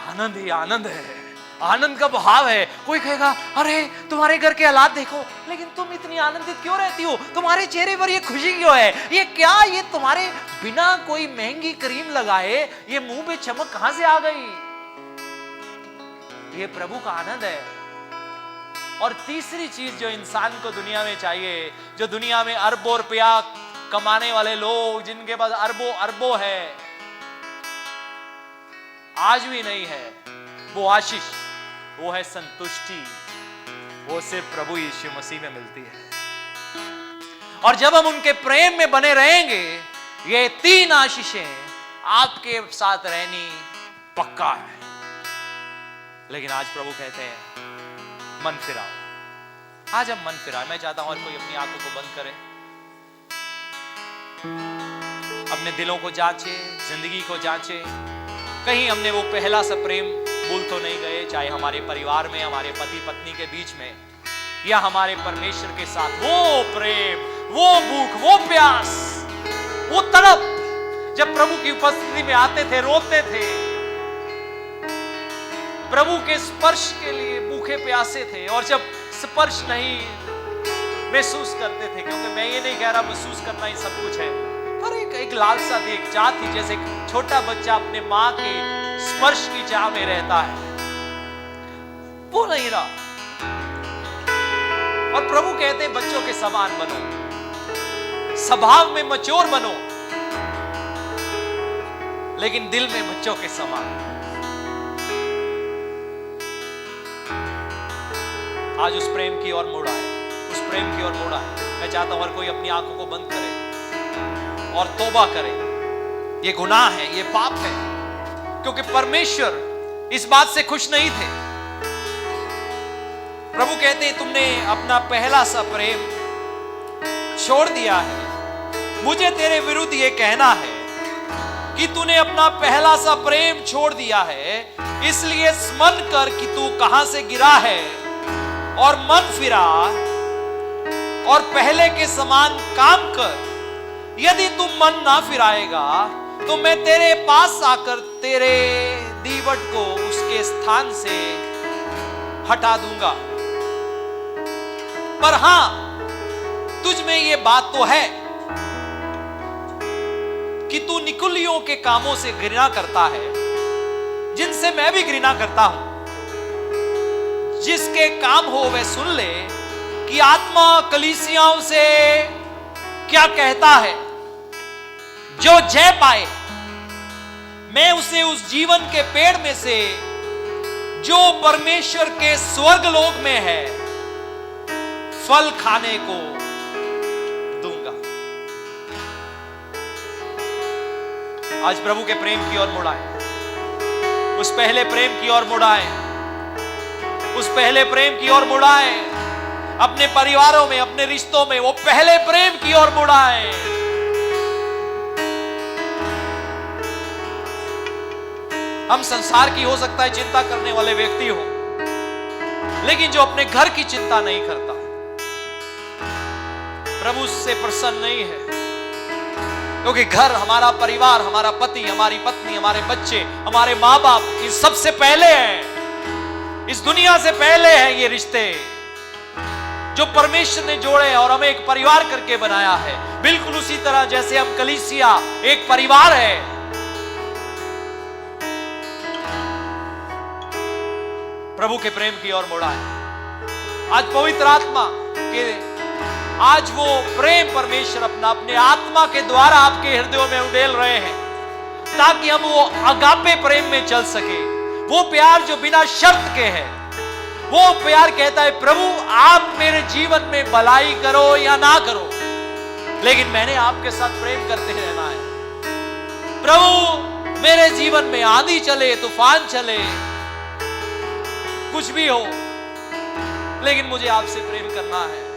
आनंद ही आनंद है। आनंद का भाव है। कोई कहेगा, अरे तुम्हारे घर के हालात देखो, लेकिन तुम इतनी आनंदित क्यों रहती हो? तुम्हारे चेहरे पर ये खुशी क्यों है? ये क्या, ये तुम्हारे बिना कोई महंगी क्रीम लगाए ये मुंह पे चमक कहां से आ गई? ये प्रभु का आनंद है। और तीसरी चीज जो इंसान को दुनिया में चाहिए, जो दुनिया में अरबों रुपया कमाने वाले लोग, जिनके पास अरबों अरबों है, आज भी नहीं है, वो आशीष, वो है संतुष्टि। वो सिर्फ प्रभु यीशु मसीह में मिलती है। और जब हम उनके प्रेम में बने रहेंगे, ये 3 आशीषें आपके साथ रहनी पक्का है। लेकिन आज प्रभु कहते हैं मन फिराओ। आज हम मन फिराएं। मैं चाहता हूं हर कोई अपनी आंखों को बंद करे, अपने दिलों को जांचे, जिंदगी को जांचे। कहीं हमने वो पहला सा प्रेम भूल तो नहीं गए, चाहे हमारे परिवार में, हमारे पति पत्नी के बीच में, या हमारे परमेश्वर के साथ। वो प्रेम, वो भूख, वो प्यास, वो तड़प, जब प्रभु की उपस्थिति में आते थे, रोते थे, प्रभु के स्पर्श के लिए भूखे प्यासे थे। और जब स्पर्श नहीं महसूस करते थे, क्योंकि मैं ये नहीं कह रहा महसूस करना ही सब कुछ है, पर एक लालसा थी, एक चाह थी, जैसे छोटा बच्चा अपने मां के स्पर्श की चाह में रहता है, वो नहीं रहा। और प्रभु कहते हैं बच्चों के समान बनो, स्वभाव में मैच्योर बनो, लेकिन दिल में बच्चों के समान। आज उस प्रेम की ओर मुड़ आए, उस प्रेम की ओर मुड़ आए। मैं चाहता हूं हर कोई अपनी आंखों को बंद करे और तौबा करे। ये गुनाह है, ये पाप है, क्योंकि परमेश्वर इस बात से खुश नहीं थे। प्रभु कहते हैं तुमने अपना पहला सा प्रेम छोड़ दिया है। मुझे तेरे विरुद्ध ये कहना है कि तूने अपना पहला सा प्रेम छोड़ दिया है, इसलिए स्मरण कर कि तू कहां से गिरा है और मन फिरा और पहले के समान काम कर। यदि तू मन ना फिराएगा तो मैं तेरे पास आकर तेरे दीवट को उसके स्थान से हटा दूंगा। पर हां, तुझ में यह बात तो है कि तू निकुलियों के कामों से घृणा करता है, जिनसे मैं भी घृणा करता हूं। जिसके काम हो वह सुन ले कि आत्मा कलीसियाओं से क्या कहता है। जो जय पाए, मैं उसे उस जीवन के पेड़ में से जो परमेश्वर के स्वर्ग लोक में है फल खाने को दूंगा। आज प्रभु के प्रेम की ओर मुड़ाए, उस पहले प्रेम की ओर मुड़ाए, उस पहले प्रेम की ओर मुड़ाए। अपने परिवारों में, अपने रिश्तों में वो पहले प्रेम की ओर मुड़ाए। हम संसार की हो सकता है चिंता करने वाले व्यक्ति हो, लेकिन जो अपने घर की चिंता नहीं करता, प्रभु उससे प्रसन्न नहीं है। क्योंकि घर, हमारा परिवार, हमारा पति, हमारी पत्नी, हमारे बच्चे, हमारे माँ बाप, ये सबसे पहले है। इस दुनिया से पहले है ये रिश्ते जो परमेश्वर ने जोड़े हैं और हमें एक परिवार करके बनाया है। बिल्कुल उसी तरह जैसे हम कलीसिया एक परिवार है। प्रभु के प्रेम की ओर मुड़ा है। आज पवित्र आत्मा के, आज वो प्रेम परमेश्वर अपने आत्मा के द्वारा आपके हृदयों में उड़ेल रहे हैं, ताकि हम वो अगापे प्रेम में चल सके। वो प्यार जो बिना शर्त के है, वो प्यार कहता है प्रभु आप मेरे जीवन में भलाई करो या ना करो, लेकिन मैंने आपके साथ प्रेम करते रहना है। प्रभु मेरे जीवन में आंधी चले, तूफान चले, कुछ भी हो, लेकिन मुझे आपसे प्रेम करना है।